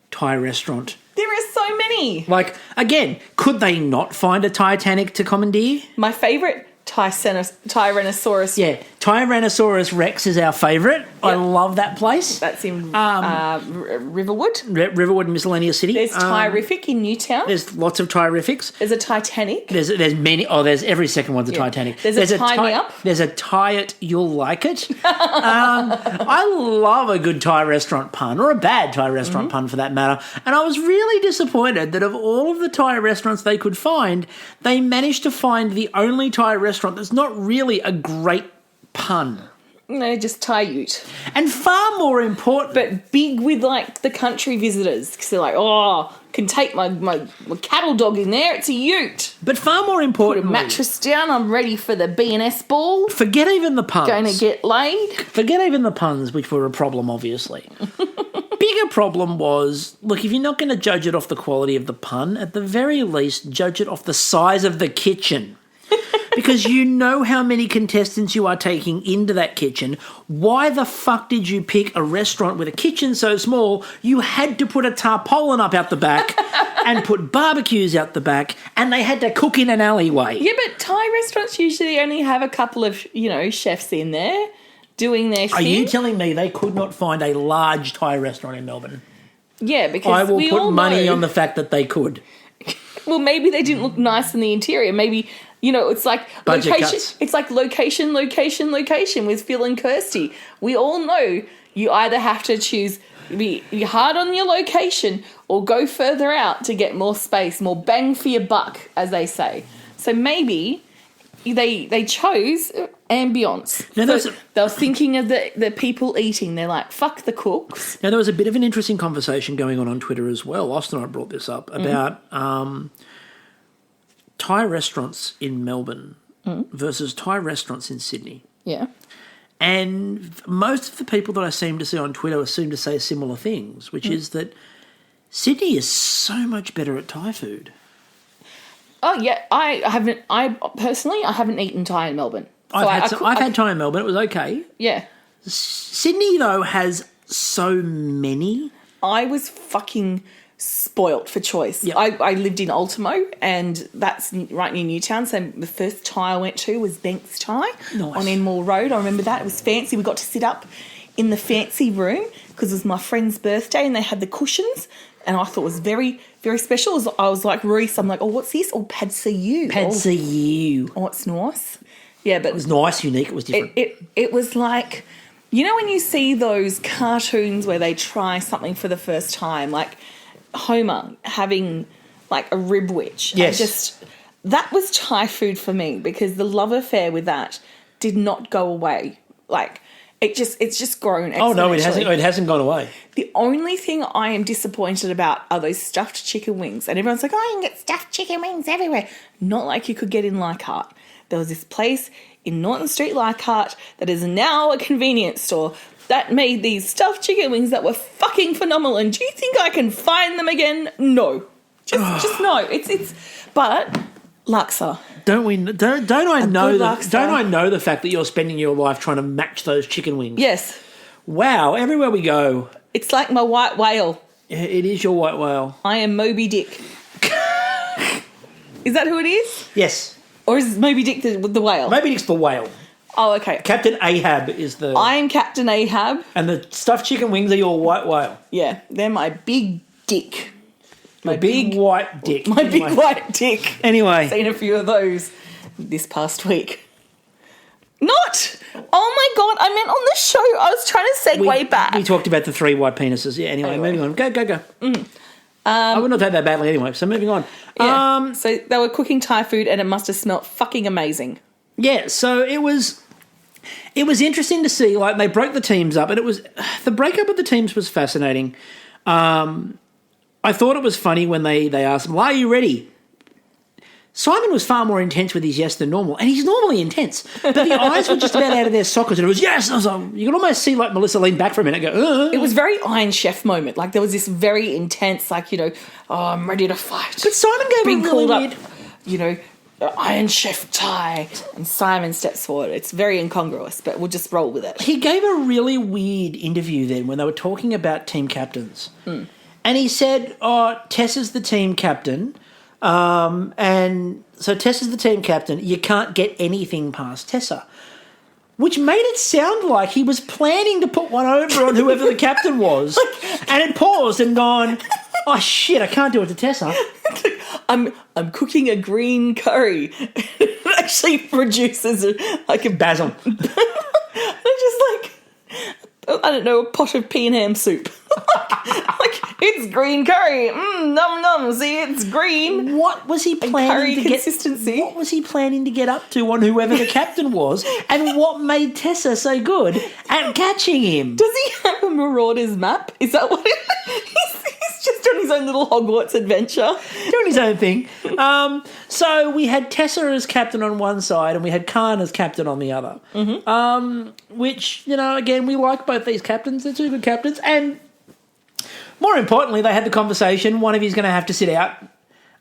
Thai restaurant? There are so many. Like, again, could they not find a Titanic to commandeer? My favourite, Tyrannosaurus. Yeah, Tyrannosaurus Rex is our favourite. Yep. I love that place. That's in Riverwood. Riverwood, Miscellaneous City. There's Tyrific in Newtown. There's lots of Tyrifics. There's a Titanic. There's many. Oh, there's every second one's a Titanic. There's a Tie Me Up. There's a Tie It, You'll Like It. I love a good Thai restaurant pun, or a bad Thai restaurant pun for that matter. And I was really disappointed that of all of the Thai restaurants they could find, they managed to find the only Thai restaurant that's not really a great pun. No, just Thai Ute. And far more important... But big with, the country visitors. Because they're like, can take my cattle dog in there. It's a ute. But far more important... Put a mattress down. I'm ready for the B&S ball. Forget even the puns. Going to get laid. Forget even the puns, which were a problem, obviously. Bigger problem was, look, if you're not going to judge it off the quality of the pun, at the very least, judge it off the size of the kitchen. Because you know how many contestants you are taking into that kitchen. Why the fuck did you pick a restaurant with a kitchen so small you had to put a tarpaulin up out the back and put barbecues out the back, and they had to cook in an alleyway. Yeah, but Thai restaurants usually only have a couple of, chefs in there doing their thing. Are you telling me they could not find a large Thai restaurant in Melbourne? Yeah, because I will put money on the fact that they could. Well, maybe they didn't look nice in the interior. Maybe, it's like Budget location. cuts. It's like location with Phil and Kirsty. We all know you either have to choose be hard on your location or go further out to get more space, more bang for your buck, as they say. So maybe they chose ambience. Now, so they were thinking of the people eating. They're like, fuck the cooks. Now, there was a bit of an interesting conversation going on Twitter as well. Austin and I brought this up about Thai restaurants in Melbourne versus Thai restaurants in Sydney. Yeah. And most of the people that I seem to see on Twitter seem to say similar things, which is that Sydney is so much better at Thai food. Oh, yeah. I personally haven't eaten Thai in Melbourne. So I've had Thai in Melbourne. It was okay. Yeah. Sydney, though, has so many. I was fucking spoilt for choice. Yep. I lived in Ultimo, and that's right near Newtown. So the first Thai I went to was Banks Thai on Enmore Road. I remember that. It was fancy. We got to sit up in the fancy room because it was my friend's birthday, and they had the cushions, and I thought it was very, very special. I was like, Reese, I'm like, oh, what's this? Oh, Pad See You. Pad See You. Oh, it's nice. Yeah, but it was nice, unique. It was different. It was like, when you see those cartoons where they try something for the first time, like Homer having like a ribwich. Yes. That was Thai food for me because the love affair with that did not go away. Like it's just grown exponentially. Oh no, it hasn't gone away. The only thing I am disappointed about are those stuffed chicken wings. And everyone's like, oh, you can get stuffed chicken wings everywhere. Not like you could get in Leichhardt. There was this place in Norton Street, Leichhardt, that is now a convenience store that made these stuffed chicken wings that were fucking phenomenal. And do you think I can find them again? No. Just no. But Laksa. Don't I know the fact that you're spending your life trying to match those chicken wings? Yes. Wow, everywhere we go. It's like my white whale. It is your white whale. I am Moby Dick. Is that who it is? Yes. Or is Moby Dick the whale? Moby Dick's the whale. Oh, okay. Captain Ahab is the... I am Captain Ahab. And the stuffed chicken wings are your white whale. Yeah, they're my big dick. My big white dick. My big white dick. Anyway. Seen a few of those this past week. Not! Oh my God, I meant on the show. I was trying to segue back. We talked about the 3 white penises. Yeah, anyway. Moving on. Go. I would not take that badly anyway, so moving on. Yeah. So they were cooking Thai food and it must have smelt fucking amazing. Yeah, so it was interesting to see, like, they broke the teams up, and the breakup of the teams was fascinating. I thought it was funny when they asked him, "Are you ready?" Simon was far more intense with his yes than normal, and he's normally intense, but the eyes were just about out of their sockets, and it was yes. And I was like, you could almost see like Melissa lean back for a minute and go, It was very Iron Chef moment. Like there was this very intense, like, oh, I'm ready to fight. But Simon gave being a really called weird... up, Iron Chef Thai, and Simon steps forward. It's very incongruous, but we'll just roll with it. He gave a really weird interview then when they were talking about team captains. And he said, Tess is the team captain. And so Tess is the team captain. You can't get anything past Tessa. Which made it sound like he was planning to put one over on whoever the captain was. And it paused and gone, oh shit, I can't do it to Tessa. I'm cooking a green curry. It actually produces like a basil. Just like, I don't know, a pot of pea and ham soup. like it's green curry. Num num. See, it's green. What was he planning to consistency. What was he planning to get up to on whoever the captain was? And what made Tessa so good at catching him? Does he have a Marauder's map? Is that what he's just on his own little Hogwarts adventure? Doing his own thing. So we had Tessa as captain on one side and we had Khan as captain on the other. Which, again, we like both these captains. They're two good captains. And more importantly, they had the conversation. One of you's going to have to sit out.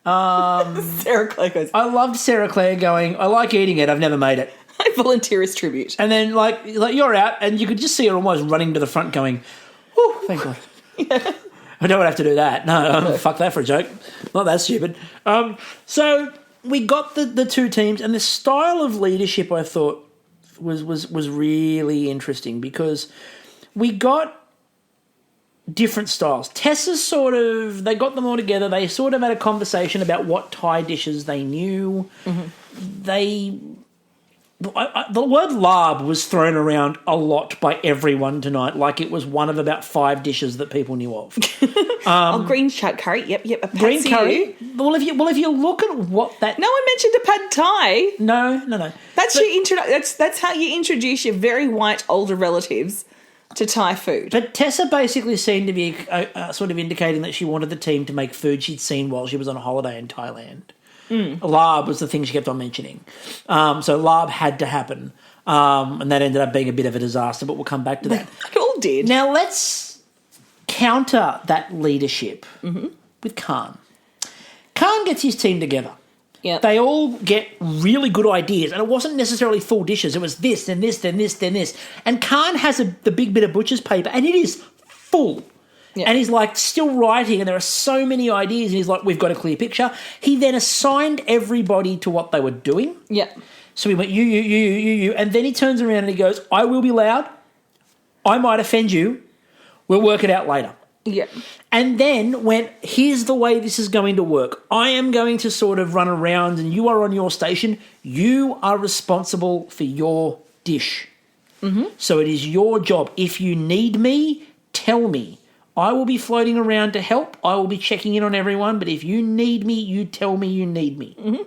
Sarah Clare goes, I loved Sarah Clare going, I like eating it. I've never made it. I volunteer as tribute. And then, like you're out and you could just see her almost running to the front going, oh, thank God. Yeah. I don't have to do that. No, fuck that for a joke. Not that stupid. So we got the two teams, and the style of leadership I thought was really interesting because we got different styles. Tessa's they got them all together. They sort of had a conversation about what Thai dishes they knew. Mm-hmm. The word larb was thrown around a lot by everyone tonight, like it was one of about 5 dishes that people knew of. Green curry. Yep. Green curry. Well, if you look at what that, no one mentioned a pad thai. No. That's how you introduce your very white older relatives to Thai food. But Tessa basically seemed to be sort of indicating that she wanted the team to make food she'd seen while she was on a holiday in Thailand. Larb was the thing she kept on mentioning. So larb had to happen. And that ended up being a bit of a disaster, but we'll come back to that. It all did. Now let's counter that leadership with Khanh. Khanh gets his team together. Yeah. They all get really good ideas, and it wasn't necessarily full dishes. It was this, then this, then this, then this. And Khanh has the big bit of butcher's paper, and it is full. Yeah. And he's like still writing, and there are so many ideas, and he's like, we've got a clear picture. He then assigned everybody to what they were doing. Yeah. So we went, you, and then he turns around and he goes, I will be loud. I might offend you. We'll work it out later. Yeah. And then went, here's the way this is going to work. I am going to sort of run around, and you are on your station. You are responsible for your dish. Mm-hmm. So it is your job. If you need me, tell me. I will be floating around to help. I will be checking in on everyone. But if you need me, you tell me you need me. Mm-hmm.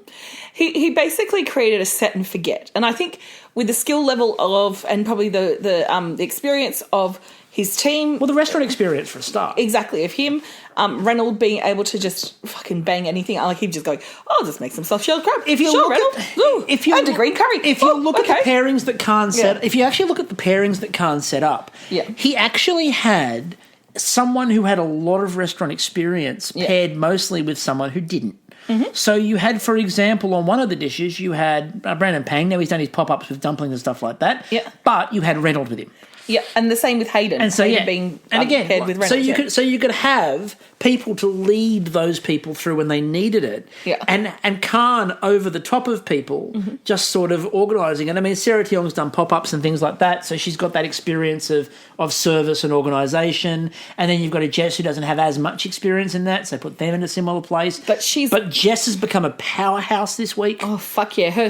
He basically created a set and forget. And I think with the skill level of, and probably the experience of his team. Well, the restaurant experience for a start. Exactly. Of him, Reynolds being able to just fucking bang anything. Like he'd just go, I'll just make some soft-shelled crab. If you sure, look Reynolds. And a green curry. If you look at the pairings that Khanh set, if you actually look at the pairings that Khanh set up, he actually had someone who had a lot of restaurant experience paired mostly with someone who didn't. Mm-hmm. So you had, for example, on one of the dishes, you had Brandon Pang. Now he's done his pop-ups with dumplings and stuff like that. Yeah. But you had Reynolds with him. Yeah, and the same with Hayden. And so Hayden being paired with Reynolds. So you could have people to lead those people through when they needed it. Yeah. And Khanh over the top of people, just sort of organising. And I mean, Sarah Tiong's done pop-ups and things like that, so she's got that experience of service and organisation. And then you've got a Jess who doesn't have as much experience in that, so put them in a similar place. But Jess has become a powerhouse this week. Oh fuck yeah!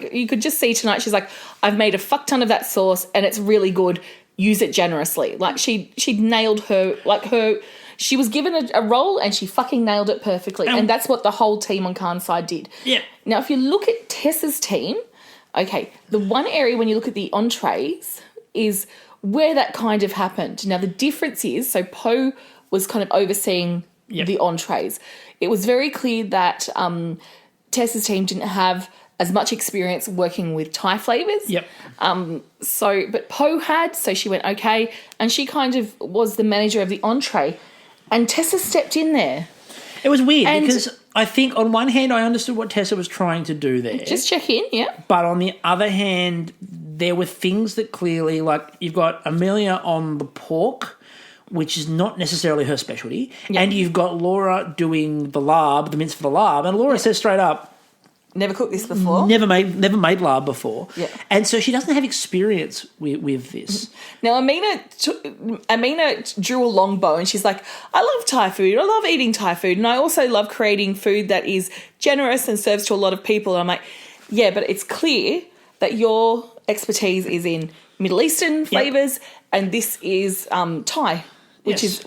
You could just see tonight. She's like, I've made a fuck ton of that sauce, and it's really good. Use it generously. Like she'd nailed she was given a role and she fucking nailed it perfectly. And that's what the whole team on Khan's side did. Yeah. Now, if you look at Tessa's team, okay, the one area when you look at the entrees is where that kind of happened. Now, the difference is, so Poe was kind of overseeing the entrees. It was very clear that Tessa's team didn't have as much experience working with Thai flavours. Yep. But Poe had, so she went, okay, and she kind of was the manager of the entree, and Tessa stepped in there. It was weird because I think on one hand I understood what Tessa was trying to do there. Just check in, yeah. But on the other hand, there were things that clearly, like you've got Amelia on the pork, which is not necessarily her specialty, and you've got Laura doing the mince for the larb, and Laura says straight up, never cooked this before. Never made larb before. Yeah. And so she doesn't have experience with this. Now, Amina drew a long bow and she's like, I love Thai food. I love eating Thai food. And I also love creating food that is generous and serves to a lot of people. And I'm like, yeah, but it's clear that your expertise is in Middle Eastern flavours and this is Thai, which is,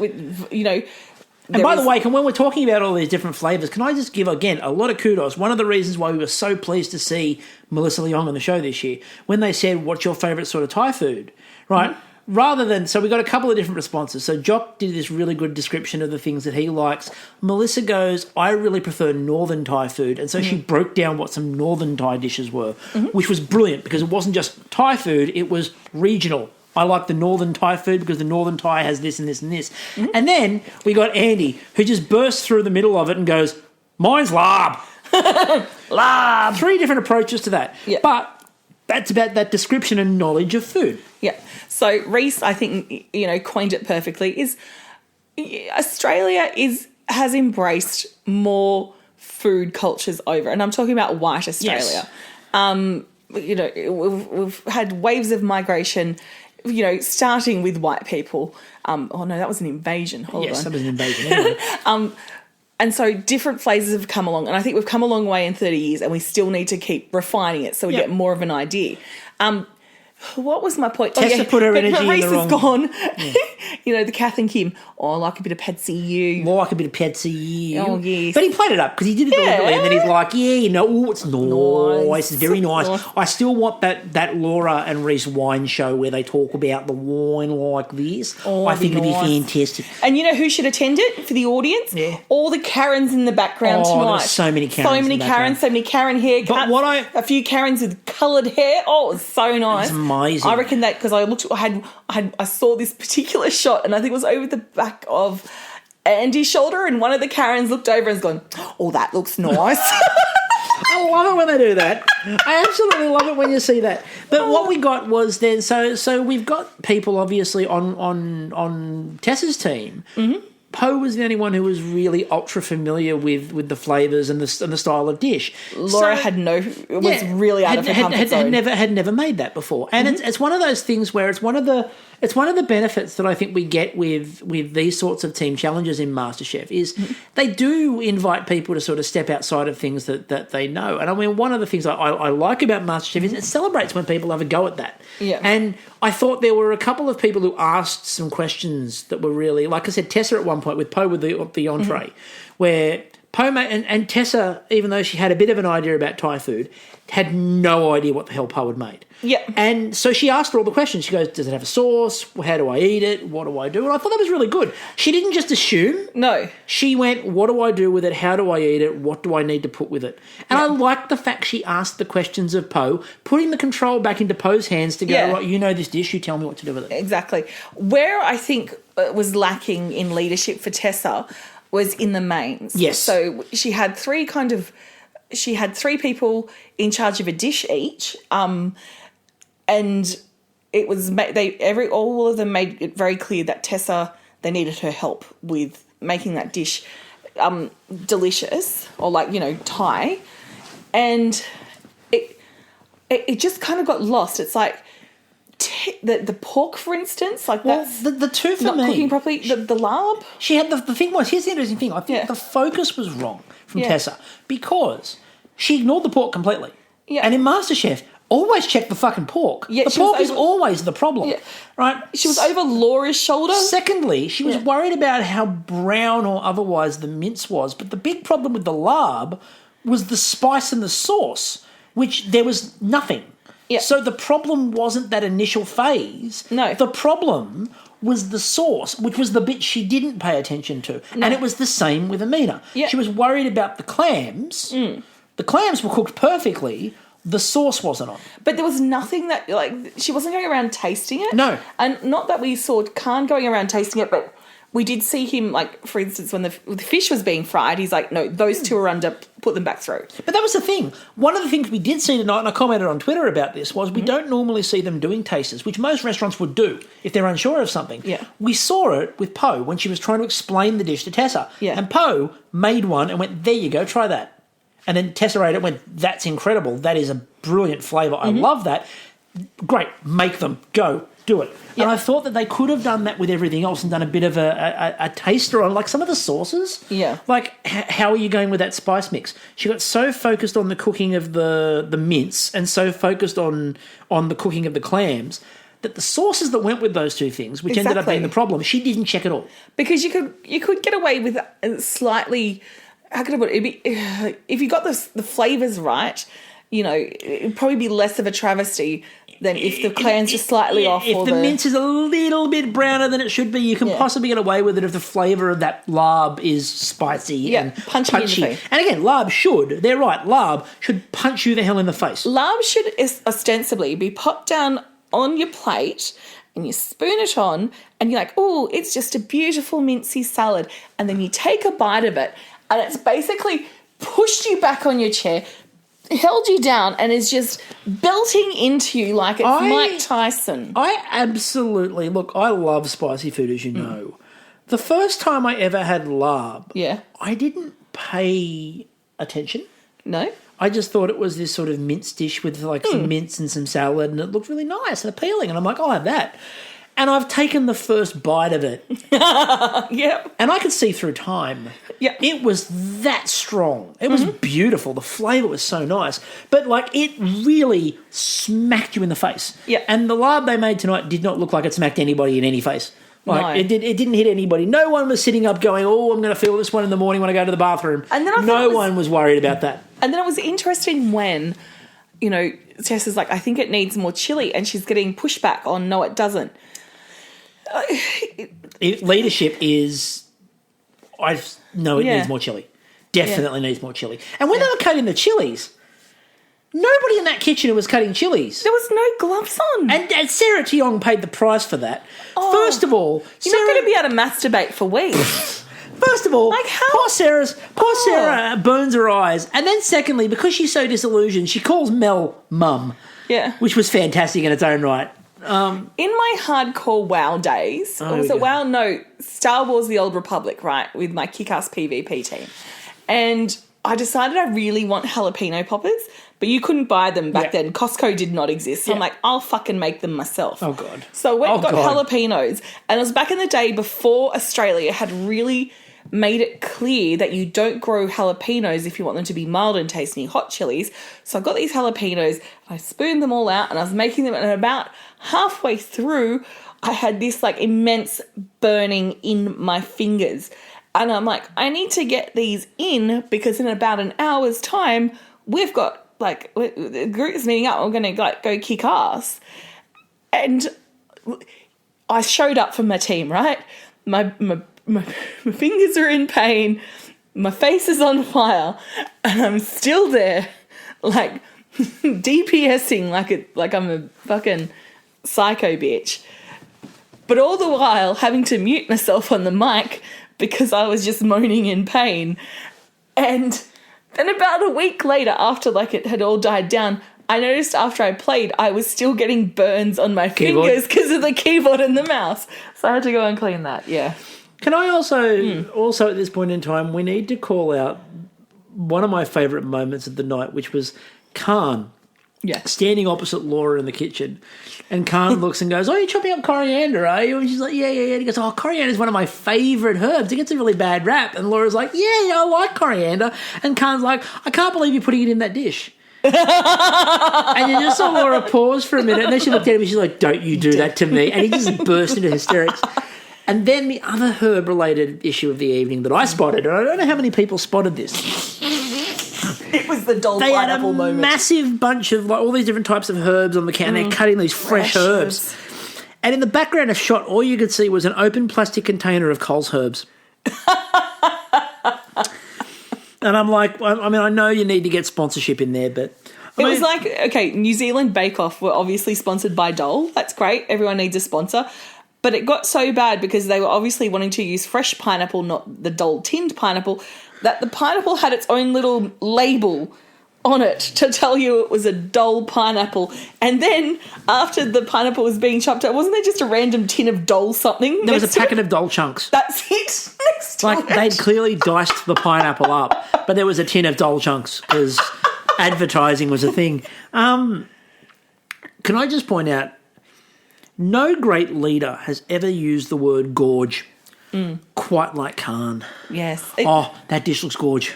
And by the way, when we're talking about all these different flavours, can I just give, again, a lot of kudos. One of the reasons why we were so pleased to see Melissa Leong on the show this year, when they said, what's your favourite sort of Thai food, right? Mm-hmm. Rather than, so we got a couple of different responses. So Jock did this really good description of the things that he likes. Melissa goes, I really prefer northern Thai food. And so she broke down what some northern Thai dishes were, which was brilliant because it wasn't just Thai food, it was regional. I like the northern Thai food because the northern Thai has this and this and this. Mm-hmm. And then we got Andy, who just bursts through the middle of it and goes, mine's larb. Larb. 3 different approaches to that. Yeah. But that's about that description and knowledge of food. Yeah. So Reese, I think, coined it perfectly, is Australia has embraced more food cultures over, and I'm talking about white Australia. Yes. We've had waves of migration, starting with white people. Oh no, that was an invasion. Hold on. That was an invasion. Anyway. And so different phases have come along, and I think we've come a long way in 30 years, and we still need to keep refining it so we get more of an idea. What was my point? Tessa put her energy in Reese the wrong... is gone. Yeah. The Kath and Kim. Oh, I like a bit of Patsy You. More like a bit of Patsy You. Oh, yes. But he played it up because he did it deliberately, and then he's like, it's nice. It's very nice. I still want that Laura and Reese wine show where they talk about the wine like this. Oh, I think it'd be fantastic. And you know who should attend it for the audience? Yeah. All the Karens in the background tonight. There's so many Karens. So many Karens, so many Karen haircuts. A few Karens with coloured hair. Oh, it was so nice. It's amazing. I reckon that because I saw this particular shot, and I think it was over the back of Andy's shoulder, and one of the Karens looked over and was going, "Oh, that looks nice." I love it when they do that. I absolutely love it when you see that. But what we got was then so we've got people obviously on Tessa's team. Mm-hmm. Poe was the only one who was really ultra familiar with the flavours and the style of dish. Laura was really out of her comfort zone. Had never made that before, and it's one of those things where it's one of the benefits that I think we get with these sorts of team challenges in MasterChef is they do invite people to sort of step outside of things that they know. And I mean, one of the things I like about MasterChef is it celebrates when people have a go at that. Yeah. And I thought there were a couple of people who asked some questions that were really, like I said, Tessa at one point with Poe with the entree, where Poe and Tessa, even though she had a bit of an idea about Thai food, had no idea what the hell Poe had made. Yeah. And so she asked her all the questions. She goes, does it have a sauce? How do I eat it? What do I do? And I thought that was really good. She didn't just assume. No. She went, what do I do with it? How do I eat it? What do I need to put with it? And I liked the fact she asked the questions of Poe, putting the control back into Poe's hands to go, right, you know this dish, you tell me what to do with it. Exactly. Where I think it was lacking in leadership for Tessa was in the mains. Yes. So she had three people in charge of a dish each, and it was all of them made it very clear that Tessa, they needed her help with making that dish delicious or Thai, and it just kind of got lost. It's like the pork, for instance, that's the two for not me cooking properly. The larb. She had the thing was, here's the interesting thing. I think the focus was wrong from Tessa because she ignored the pork completely. Yeah. And in MasterChef, always check the fucking pork. Yeah, the pork is always the problem. Yeah. Right? She was over Laura's shoulder. Secondly, she was worried about how brown or otherwise the mince was, but the big problem with the larb was the spice and the sauce, which there was nothing. Yeah. So the problem wasn't that initial phase. No. The problem was the sauce, which was the bit she didn't pay attention to. No. And it was the same with Amina. Yeah. She was worried about the clams. Mm. The clams were cooked perfectly. The sauce wasn't on. But there was nothing that, she wasn't going around tasting it. No. And not that we saw Khanh going around tasting it, but we did see him, for instance, when the fish was being fried, he's like, no, those two are under, put them back through. But that was the thing. One of the things we did see tonight, and I commented on Twitter about this, was we don't normally see them doing tasters, which most restaurants would do if they're unsure of something. Yeah. We saw it with Poe when she was trying to explain the dish to Tessa. Yeah. And Poe made one and went, there you go, try that. And then Tessa ate it and went, that's incredible. That is a brilliant flavour. I love that. Great, make them. Go. Do it. Yep. And I thought that they could have done that with everything else and done a bit of a taster on, some of the sauces. Yeah. How are you going with that spice mix? She got so focused on the cooking of the mince and so focused on the cooking of the clams that the sauces that went with those two things, which ended up being the problem, she didn't check at all. Because you could get away with slightly, how could I put it? If you got the flavours right, it'd probably be less of a travesty than if the clams are slightly off. If the mince is a little bit browner than it should be, you can possibly get away with it if the flavour of that larb is spicy and punchy. And again, they're right, larb should punch you the hell in the face. Larb should ostensibly be popped down on your plate and you spoon it on and you're like, oh, it's just a beautiful mincy salad. And then you take a bite of it and it's basically pushed you back on your chair, held you down and is just belting into you like it's Mike Tyson. I absolutely, I love spicy food, as you know. The first time I ever had larb, Yeah. I didn't pay attention. No? I just thought it was this sort of mince dish with like some mince and some salad, and it looked really nice and appealing. And I'm like, I'll have that. And I've taken the first bite of it. Yep. And I could see through time. Yep. It was that strong. It was beautiful. The flavour was so nice. But, like, it really smacked you in the face. Yep. And the larb they made tonight did not look like it smacked anybody in any face. Like, No. it didn't hit anybody. No one was sitting up going, oh, I'm going to feel this one in the morning when I go to the bathroom. And then I thought no it was- one was worried about that. And then it was interesting when, you know, Tess is like, I think it needs more chili, and she's getting pushback on, no, it doesn't. Leadership is, it needs more chili. Definitely needs more chili. And when they were cutting the chilies, nobody in that kitchen was cutting chilies. There was no gloves on. And Sarah Tiong paid the price for that. Oh, First of all, You're not going to be able to masturbate for weeks. First of all, Like how? poor Sarah burns her eyes. And then secondly, because she's so disillusioned, she calls Mel mum. Yeah. Which was fantastic in its own right. In my hardcore WoW days, or was it WoW? No, Star Wars The Old Republic, right, with my kick-ass PvP team. And I decided I really want jalapeno poppers, but you couldn't buy them back then. Costco did not exist. So I'm like, I'll fucking make them myself. Oh, God. So I went and got jalapenos. And it was back in the day before Australia had really made it clear that you don't grow jalapenos if you want them to be mild and tasty hot chilies. So I got these jalapenos, I spooned them all out, and I was making them, and about halfway through, I had this like immense burning in my fingers. And I'm like, I need to get these in because in about an hour's time, we've got like, the group is meeting up, we're going to like go kick ass. And I showed up for my team, right? My fingers are in pain, my face is on fire, and I'm still there, like DPSing like I'm a fucking psycho bitch. But all the while having to mute myself on the mic because I was just moaning in pain. And then about a week later, after like it had all died down, I noticed after I played, I was still getting burns on my fingers because of the keyboard and the mouse. So I had to go and clean that, yeah. Can I also at this point in time, we need to call out one of my favourite moments of the night, which was Khanh standing opposite Laura in the kitchen. And Khanh looks and goes, oh, you're chopping up coriander, are you? And she's like, yeah. And he goes, oh, coriander is one of my favourite herbs. It gets a really bad rap. And Laura's like, yeah, I like coriander. And Khan's like, I can't believe you're putting it in that dish. And you just saw Laura pause for a minute, and then she looked at him and she's like, don't you do that to me. And he just burst into hysterics. And then the other herb-related issue of the evening that I spotted, and I don't know how many people spotted this. It was the dull They had pineapple a moment. Massive bunch of like all these different types of herbs on the counter. They're cutting these fresh herbs. And in the background of shot, all you could see was an open plastic container of Coles herbs. And I'm like, I mean, I know you need to get sponsorship in there, but... It was like, okay, New Zealand Bake Off were obviously sponsored by Dole. That's great. Everyone needs a sponsor. But it got so bad because they were obviously wanting to use fresh pineapple, not the Dole tinned pineapple, that the pineapple had its own little label on it to tell you it was a Dole pineapple. And then after the pineapple was being chopped up, wasn't there just a random tin of Dole something? There was a packet of Dole chunks. That's it. Next to Like, it. they'd clearly diced the pineapple up, but there was a tin of Dole chunks because advertising was a thing. Can I just point out, no great leader has ever used the word gorge quite like Khanh. Yes. That dish looks gorge.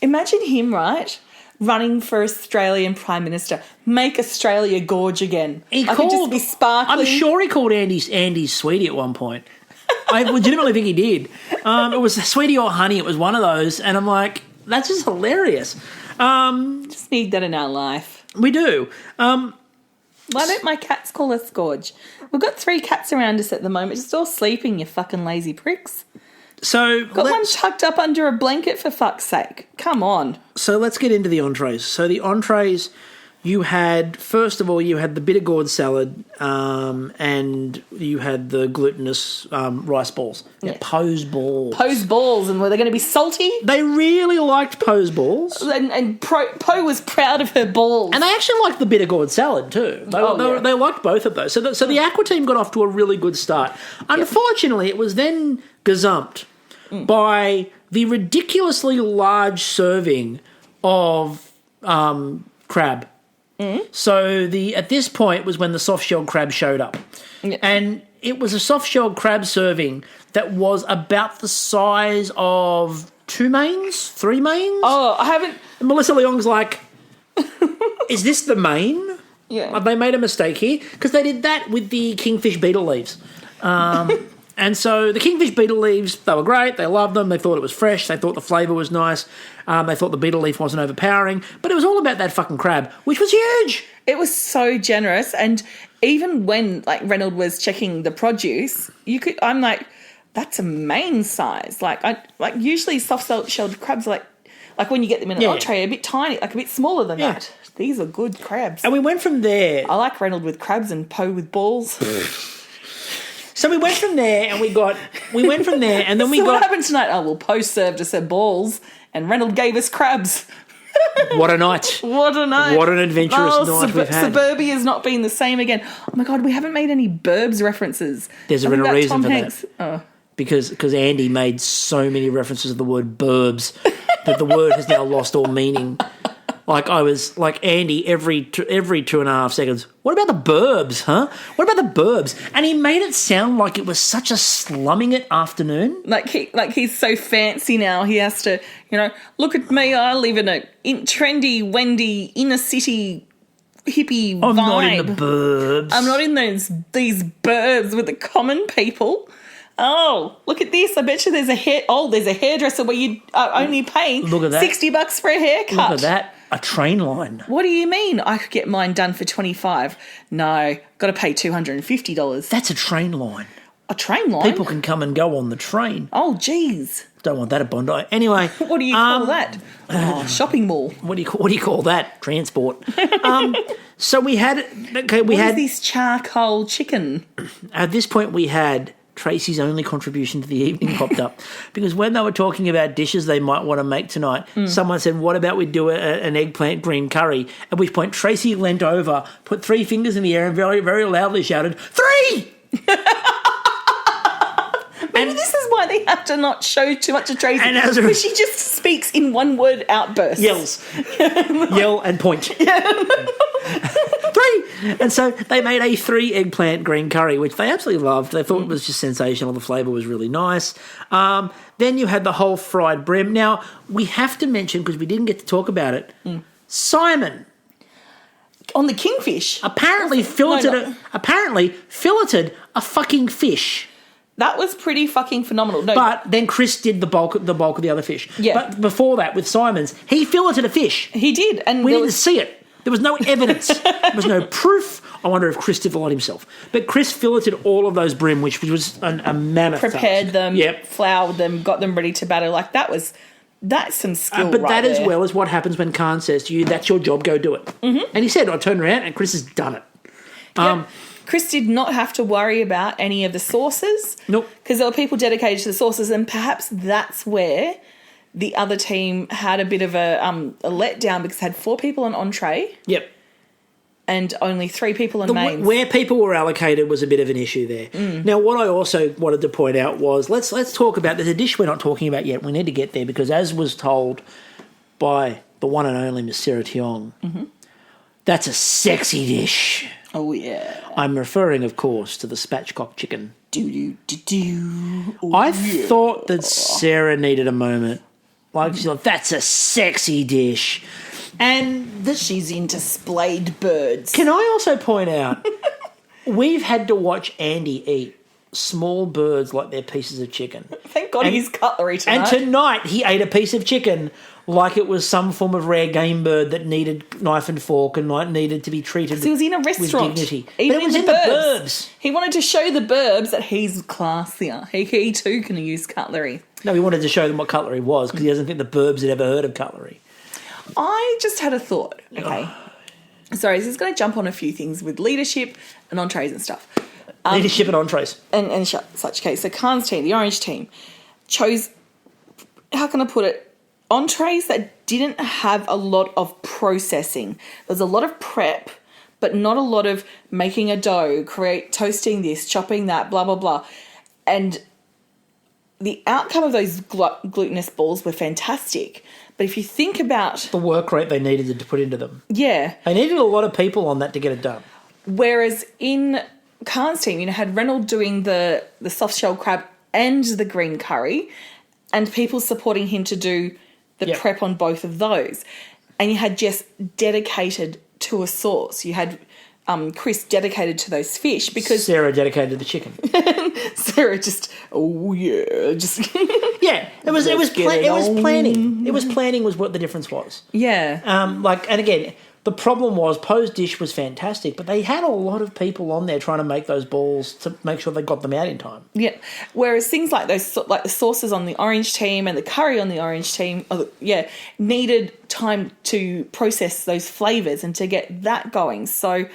Imagine him, right? Running for Australian Prime Minister. Make Australia gorge again. He I could just be sparkling. I'm sure he called Andy's sweetie at one point. I legitimately think he did. It was sweetie or honey. It was one of those. And I'm like, that's just hilarious. Just need that in our life. We do. Why don't my cats call us gorge? We've got 3 cats around us at the moment, just all sleeping, you fucking lazy pricks. So Got one tucked up under a blanket, for fuck's sake. Come on. So let's get into the entrees. So the entrees, you had, first of all, you had the bitter gourd salad, and you had the glutinous rice balls. Yeah. Po's balls. Po's balls, and were they going to be salty? They really liked Po's balls. And Po was proud of her balls. And they actually liked the bitter gourd salad too. They liked both of those. So the Aqua team got off to a really good start. Unfortunately, it was then gazumped by the ridiculously large serving of crab. So at this point was when the soft-shelled crab showed up. Yeah. And it was a soft-shelled crab serving that was about the size of 3 mains. Oh, I haven't... And Melissa Leong's like, is this the main? Yeah. They made a mistake here because they did that with the kingfish beetle leaves. And so the kingfish beetle leaves, they were great. They loved them. They thought it was fresh. They thought the flavour was nice. They thought the beetle leaf wasn't overpowering. But it was all about that fucking crab, which was huge. It was so generous. And even when like Reynolds was checking the produce, I'm like, that's a main size. Like usually soft-shelled crabs are like when you get them in an entree, a bit tiny, like a bit smaller than that. These are good crabs. And we went from there. I like Reynolds with crabs and Po with balls. So we went from there and and then we got... what happened tonight? Oh, well, Po served us her balls and Reynolds gave us crabs. What a night. What a night. What an adventurous night we've had. Suburbia has not been the same again. Oh, my God, we haven't made any Burbs references. There's been a reason Tom for Hanks. that. Oh. Because Andy made so many references to the word Burbs that the word has now lost all meaning. Like I was like Andy every 2.5 seconds. What about the Burbs, huh? What about the Burbs? And he made it sound like it was such a slumming it afternoon. Like he's so fancy now. He has to, look at me. I live in a trendy, wendy, inner city hippie vibe. I'm not in the Burbs. I'm not in these Burbs with the common people. Oh, look at this. I bet you there's a hairdresser where you are only paying $60 for a haircut. Look at that. A train line. What do you mean? I could get mine done for $25. No, got to pay $250. That's a train line. A train line? People can come and go on the train. Oh, geez. Don't want that at Bondi. Anyway. What do you call that? Shopping mall. What do you call that? Transport. So we had... Okay, what is this charcoal chicken? At this point we had... Tracy's only contribution to the evening popped up because when they were talking about dishes they might want to make tonight, someone said, what about we do an eggplant green curry? At which point Tracy leant over, put 3 fingers in the air and very, very loudly shouted, 3! Maybe this is why they have to not show too much of Tracy, because she just speaks in one word outbursts. Yells. Yell and point. 3! And so they made a 3 eggplant green curry, which they absolutely loved. They thought it was just sensational. The flavour was really nice. Then you had the whole fried bream. Now, we have to mention, because we didn't get to talk about it, Simon. On the kingfish? Apparently filleted a fucking fish. That was pretty fucking phenomenal. No, but then Chris did the bulk of the other fish. Yeah. But before that, with Simon's, he filleted a fish. He did. And we didn't see it. There was no evidence. There was no proof. I wonder if Chris did filleted himself. But Chris filleted all of those bream, which was a mammoth Prepared task. them, floured them, got them ready to batter. Like, that's some skill but right that there. as well as what happens when Khanh says to you, that's your job, go do it. Mm-hmm. And he said, I turned around and Chris has done it. Yep. Chris did not have to worry about any of the sauces. Nope. Because there were people dedicated to the sauces, and perhaps that's where the other team had a bit of a letdown, because it had 4 people on entree. Yep. And only 3 people on mains. Where people were allocated was a bit of an issue there. Now, what I also wanted to point out was, let's talk about, there's a dish we're not talking about yet. We need to get there, because as was told by the one and only Miss Sarah Tiong, that's a sexy dish. Oh, yeah. I'm referring, of course, to the spatchcock chicken. Oh, I thought that Sarah needed a moment. Like, she's like, that's a sexy dish. And she's into splayed birds. Can I also point out, we've had to watch Andy eat small birds like they're pieces of chicken. Thank God he's cutlery tonight. And tonight he ate a piece of chicken like it was some form of rare game bird that needed knife and fork and needed to be treated with dignity. He was in a restaurant. But it was in the Burbs. He wanted to show the Burbs that he's classier. He too can use cutlery. No, he wanted to show them what cutlery was, because he doesn't think the Burbs had ever heard of cutlery. I just had a thought, okay? Sorry, this is going to jump on a few things with leadership and entrees and stuff. Leadership and entrees. And such case. So Khan's team, the orange team, chose, how can I put it, entrees that didn't have a lot of processing. There's a lot of prep, but not a lot of making a dough, toasting this, chopping that, blah, blah, blah. And the outcome of those glutinous balls were fantastic. But if you think about... the work rate they needed to put into them. Yeah. They needed a lot of people on that to get it done. Whereas in Khan's team, had Reynolds doing the soft shell crab and the green curry, and people supporting him to do the prep on both of those. And you had Jess dedicated to a sauce. You had Chris dedicated to those fish because... Sarah dedicated to the chicken. Sarah just, Yeah, it was planning. It was planning was what the difference was. Yeah. And again, the problem was Poe's dish was fantastic, but they had a lot of people on there trying to make those balls to make sure they got them out in time. Yeah. Whereas things like those, like the sauces on the orange team and the curry on the orange team, needed time to process those flavors and to get that going. So.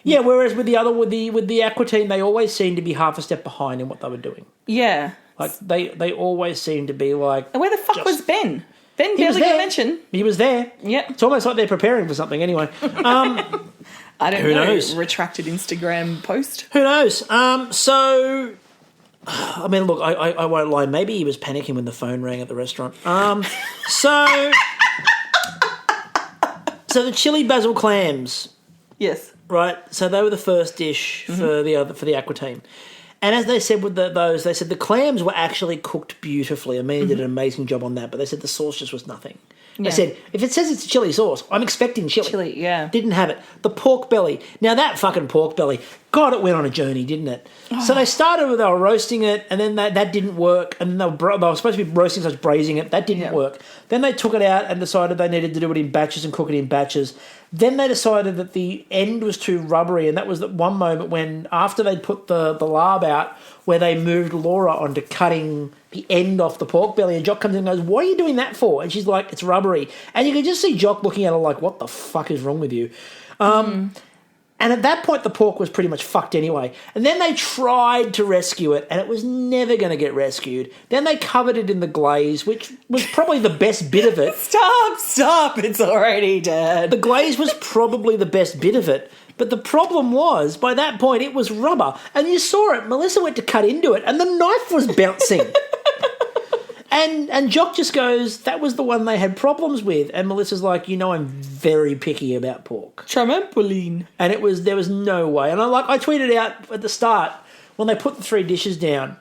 Yeah, whereas with the aqua team, they always seemed to be half a step behind in what they were doing. Yeah. Like they always seemed to be like... And where the fuck was Ben? Ben barely got mentioned. He was there. Yeah. It's almost like they're preparing for something anyway. I don't who know. Knows? Retracted Instagram post. Who knows? So, I mean, look, I won't lie. Maybe he was panicking when the phone rang at the restaurant. So the chili basil clams. Yes. Right, so they were the first dish for the aqua team, and as they said with those, they said the clams were actually cooked beautifully. Amelia did an amazing job on that, but they said the sauce just was nothing. They said if it says it's a chili sauce, I'm expecting chili. Chili, yeah. Didn't have it. The pork belly. Now that fucking pork belly, God, it went on a journey, didn't it? Oh. So they started with they were roasting it, and then that didn't work, and they were supposed to be roasting, so braising it. That didn't work. Then they took it out and decided they needed to do it in batches and cook it in batches. Then they decided that the end was too rubbery, and that was the one moment when, after they'd put the larb out, where they moved Laura onto cutting the end off the pork belly, and Jock comes in and goes, "What are you doing that for?" And she's like, "It's rubbery." And you can just see Jock looking at her like, "What the fuck is wrong with you?" And at that point, the pork was pretty much fucked anyway. And then they tried to rescue it, and it was never going to get rescued. Then they covered it in the glaze, which was probably the best bit of it. Stop, it's already dead. The glaze was probably the best bit of it. But the problem was, by that point, it was rubber. And you saw it. Melissa went to cut into it, and the knife was bouncing. And Jock just goes, that was the one they had problems with. And Melissa's like, I'm very picky about pork. Trampoline. And there was no way. And I tweeted out at the start, when they put the 3 dishes down,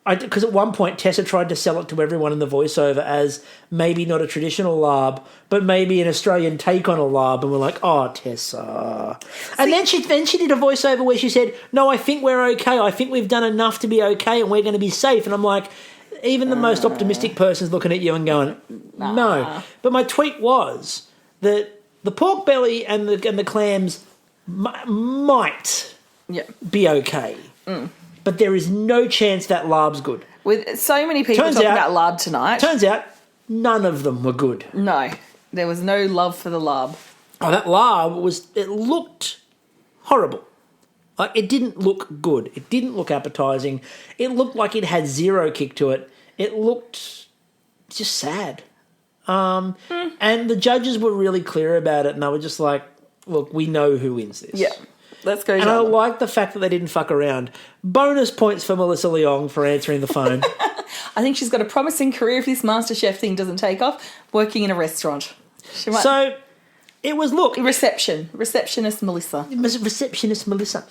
because at one point Tessa tried to sell it to everyone in the voiceover as maybe not a traditional larb, but maybe an Australian take on a larb. And we're like, oh, Tessa. And then she did a voiceover where she said, no, I think we're okay. I think we've done enough to be okay and we're going to be safe. And I'm like... Even the most optimistic person's looking at you and going, no. But my tweet was that the pork belly and the clams might be okay. But there is no chance that larb's good. With so many people talking about larb tonight. Turns out none of them were good. No. There was no love for the larb. Oh, that larb it looked horrible. Like, it didn't look good. It didn't look appetising. It looked like it had zero kick to it. It looked just sad. And the judges were really clear about it, and they were just like, look, we know who wins this. Yeah, let's go. And I like the fact that they didn't fuck around. Bonus points for Melissa Leong for answering the phone. I think she's got a promising career if this MasterChef thing doesn't take off, working in a restaurant. So... It was, look... Receptionist Melissa. Receptionist Melissa.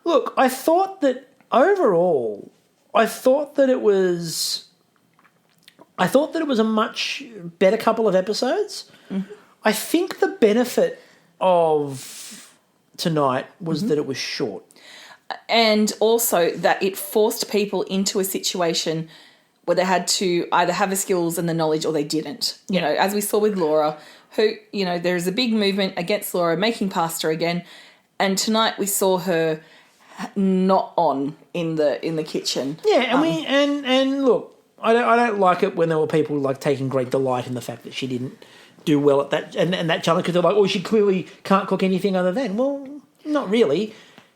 Look, I thought that overall, it was a much better couple of episodes. Mm-hmm. I think the benefit of tonight was that it was short. And also that it forced people into a situation where they had to either have the skills and the knowledge or they didn't. You know, as we saw with Laura... who, there's a big movement against Laura making pasta again, and tonight we saw her not on in the kitchen. Yeah, and look, I don't like it when there were people like taking great delight in the fact that she didn't do well at that and that challenge because they're like, oh, she clearly can't cook anything other than. Well, not really.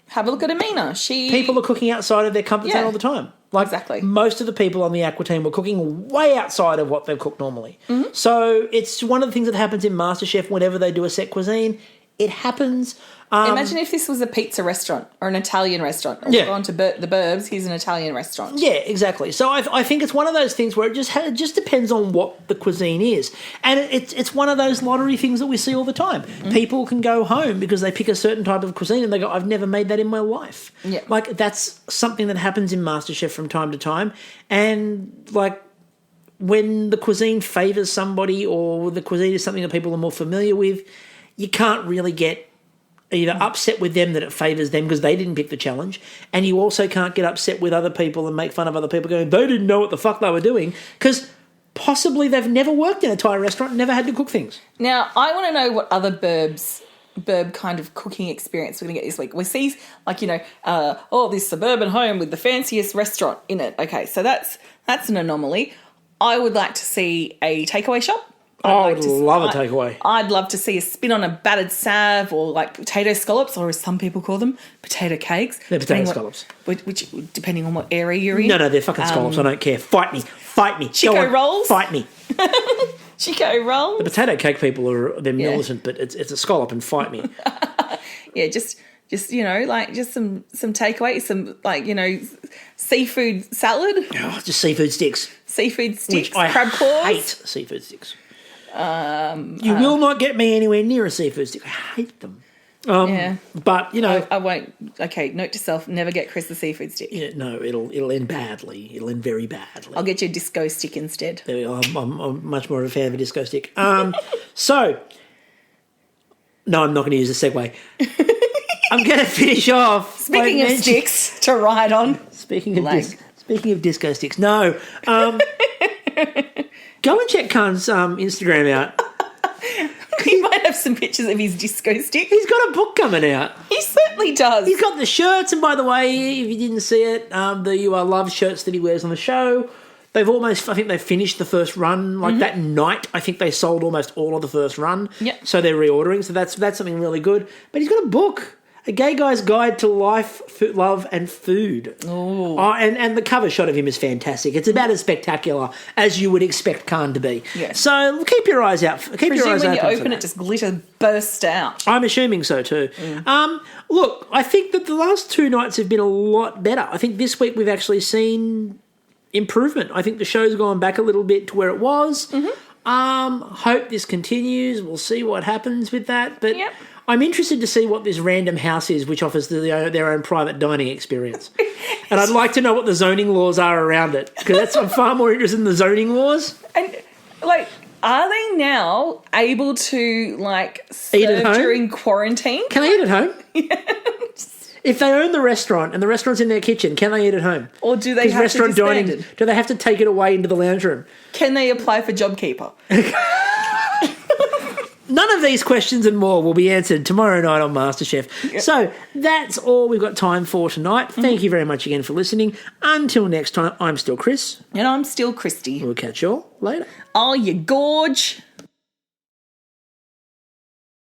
Have a look at Amina. People are cooking outside of their comfort zone all the time. Like, exactly. Most of the people on the Aqua team were cooking way outside of what they've cooked normally. Mm-hmm. So it's one of the things that happens in MasterChef whenever they do a set cuisine. It happens. Imagine if this was a pizza restaurant or an Italian restaurant. Or we've gone to the Burbs, here's an Italian restaurant. Yeah, exactly. So I think it's one of those things where it just depends on what the cuisine is. And it's one of those lottery things that we see all the time. Mm-hmm. People can go home because they pick a certain type of cuisine and they go, I've never made that in my life. Yeah. Like, that's something that happens in MasterChef from time to time. And, like, when the cuisine favours somebody or the cuisine is something that people are more familiar with, you can't really get either upset with them that it favours them because they didn't pick the challenge, and you also can't get upset with other people and make fun of other people going, they didn't know what the fuck they were doing, because possibly they've never worked in a Thai restaurant and never had to cook things. Now, I want to know what other Burb kind of cooking experience we're going to get this week. We see, like, this suburban home with the fanciest restaurant in it. Okay, so that's an anomaly. I would like to see a takeaway shop. I would love a takeaway. I'd love to see a spin on a battered salve or like potato scallops, or as some people call them, potato cakes. They're potato scallops. Which, depending on what area you're in. No, they're fucking scallops. I don't care. Fight me. Chico rolls. Fight me. Chico rolls. The potato cake people they're militant, but it's a scallop and fight me. Yeah, just some takeaway, some seafood salad. Oh, just seafood sticks. Seafood sticks, I crab claws. hate seafood sticks. You will not get me anywhere near a seafood stick. I hate them. Yeah. But, I won't. Okay, note to self, never get Chris the seafood stick. Yeah, no, it'll end badly. It'll end very badly. I'll get you a disco stick instead. I'm much more of a fan of a disco stick. So, no, I'm not going to use a segue. I'm going to finish off. Speaking of sticks to ride on. Speaking of disco sticks. No. Go and check Khan's Instagram out. He might have some pictures of his disco stick. He's got a book coming out. He certainly does. He's got the shirts, and by the way, if you didn't see it, the You Are Love shirts that he wears on the show, I think they've finished the first run. Like that night, I think they sold almost all of the first run. Yep. So they're reordering. So that's something really good. But he's got a book. A Gay Guy's Guide to Life, Love and Food. Oh. And the cover shot of him is fantastic. It's about as spectacular as you would expect Khan to be. Yeah. So keep your eyes out. Keep your eyes when open. You open it, just glitter bursts out. I'm assuming so too. Look, I think that the last two nights have been a lot better. I think this week we've actually seen improvement. I think the show's gone back a little bit to where it was. Mm-hmm. Hope this continues. We'll see what happens with that. But yep. I'm interested to see what this random house is which offers their own private dining experience. And I'd like to know what the zoning laws are around it, because I'm far more interested in the zoning laws. And, are they now able to, eat at serve home during quarantine? Can they eat at home? If they own the restaurant and the restaurant's in their kitchen, can they eat at home? Or do they have to disband it? Do they have to take it away into the lounge room? Can they apply for JobKeeper? None of these questions and more will be answered tomorrow night on MasterChef. Yep. So that's all we've got time for tonight. Thank you very much again for listening. Until next time, I'm still Chris. And I'm still Kristie. We'll catch you all later. Oh, you gorge.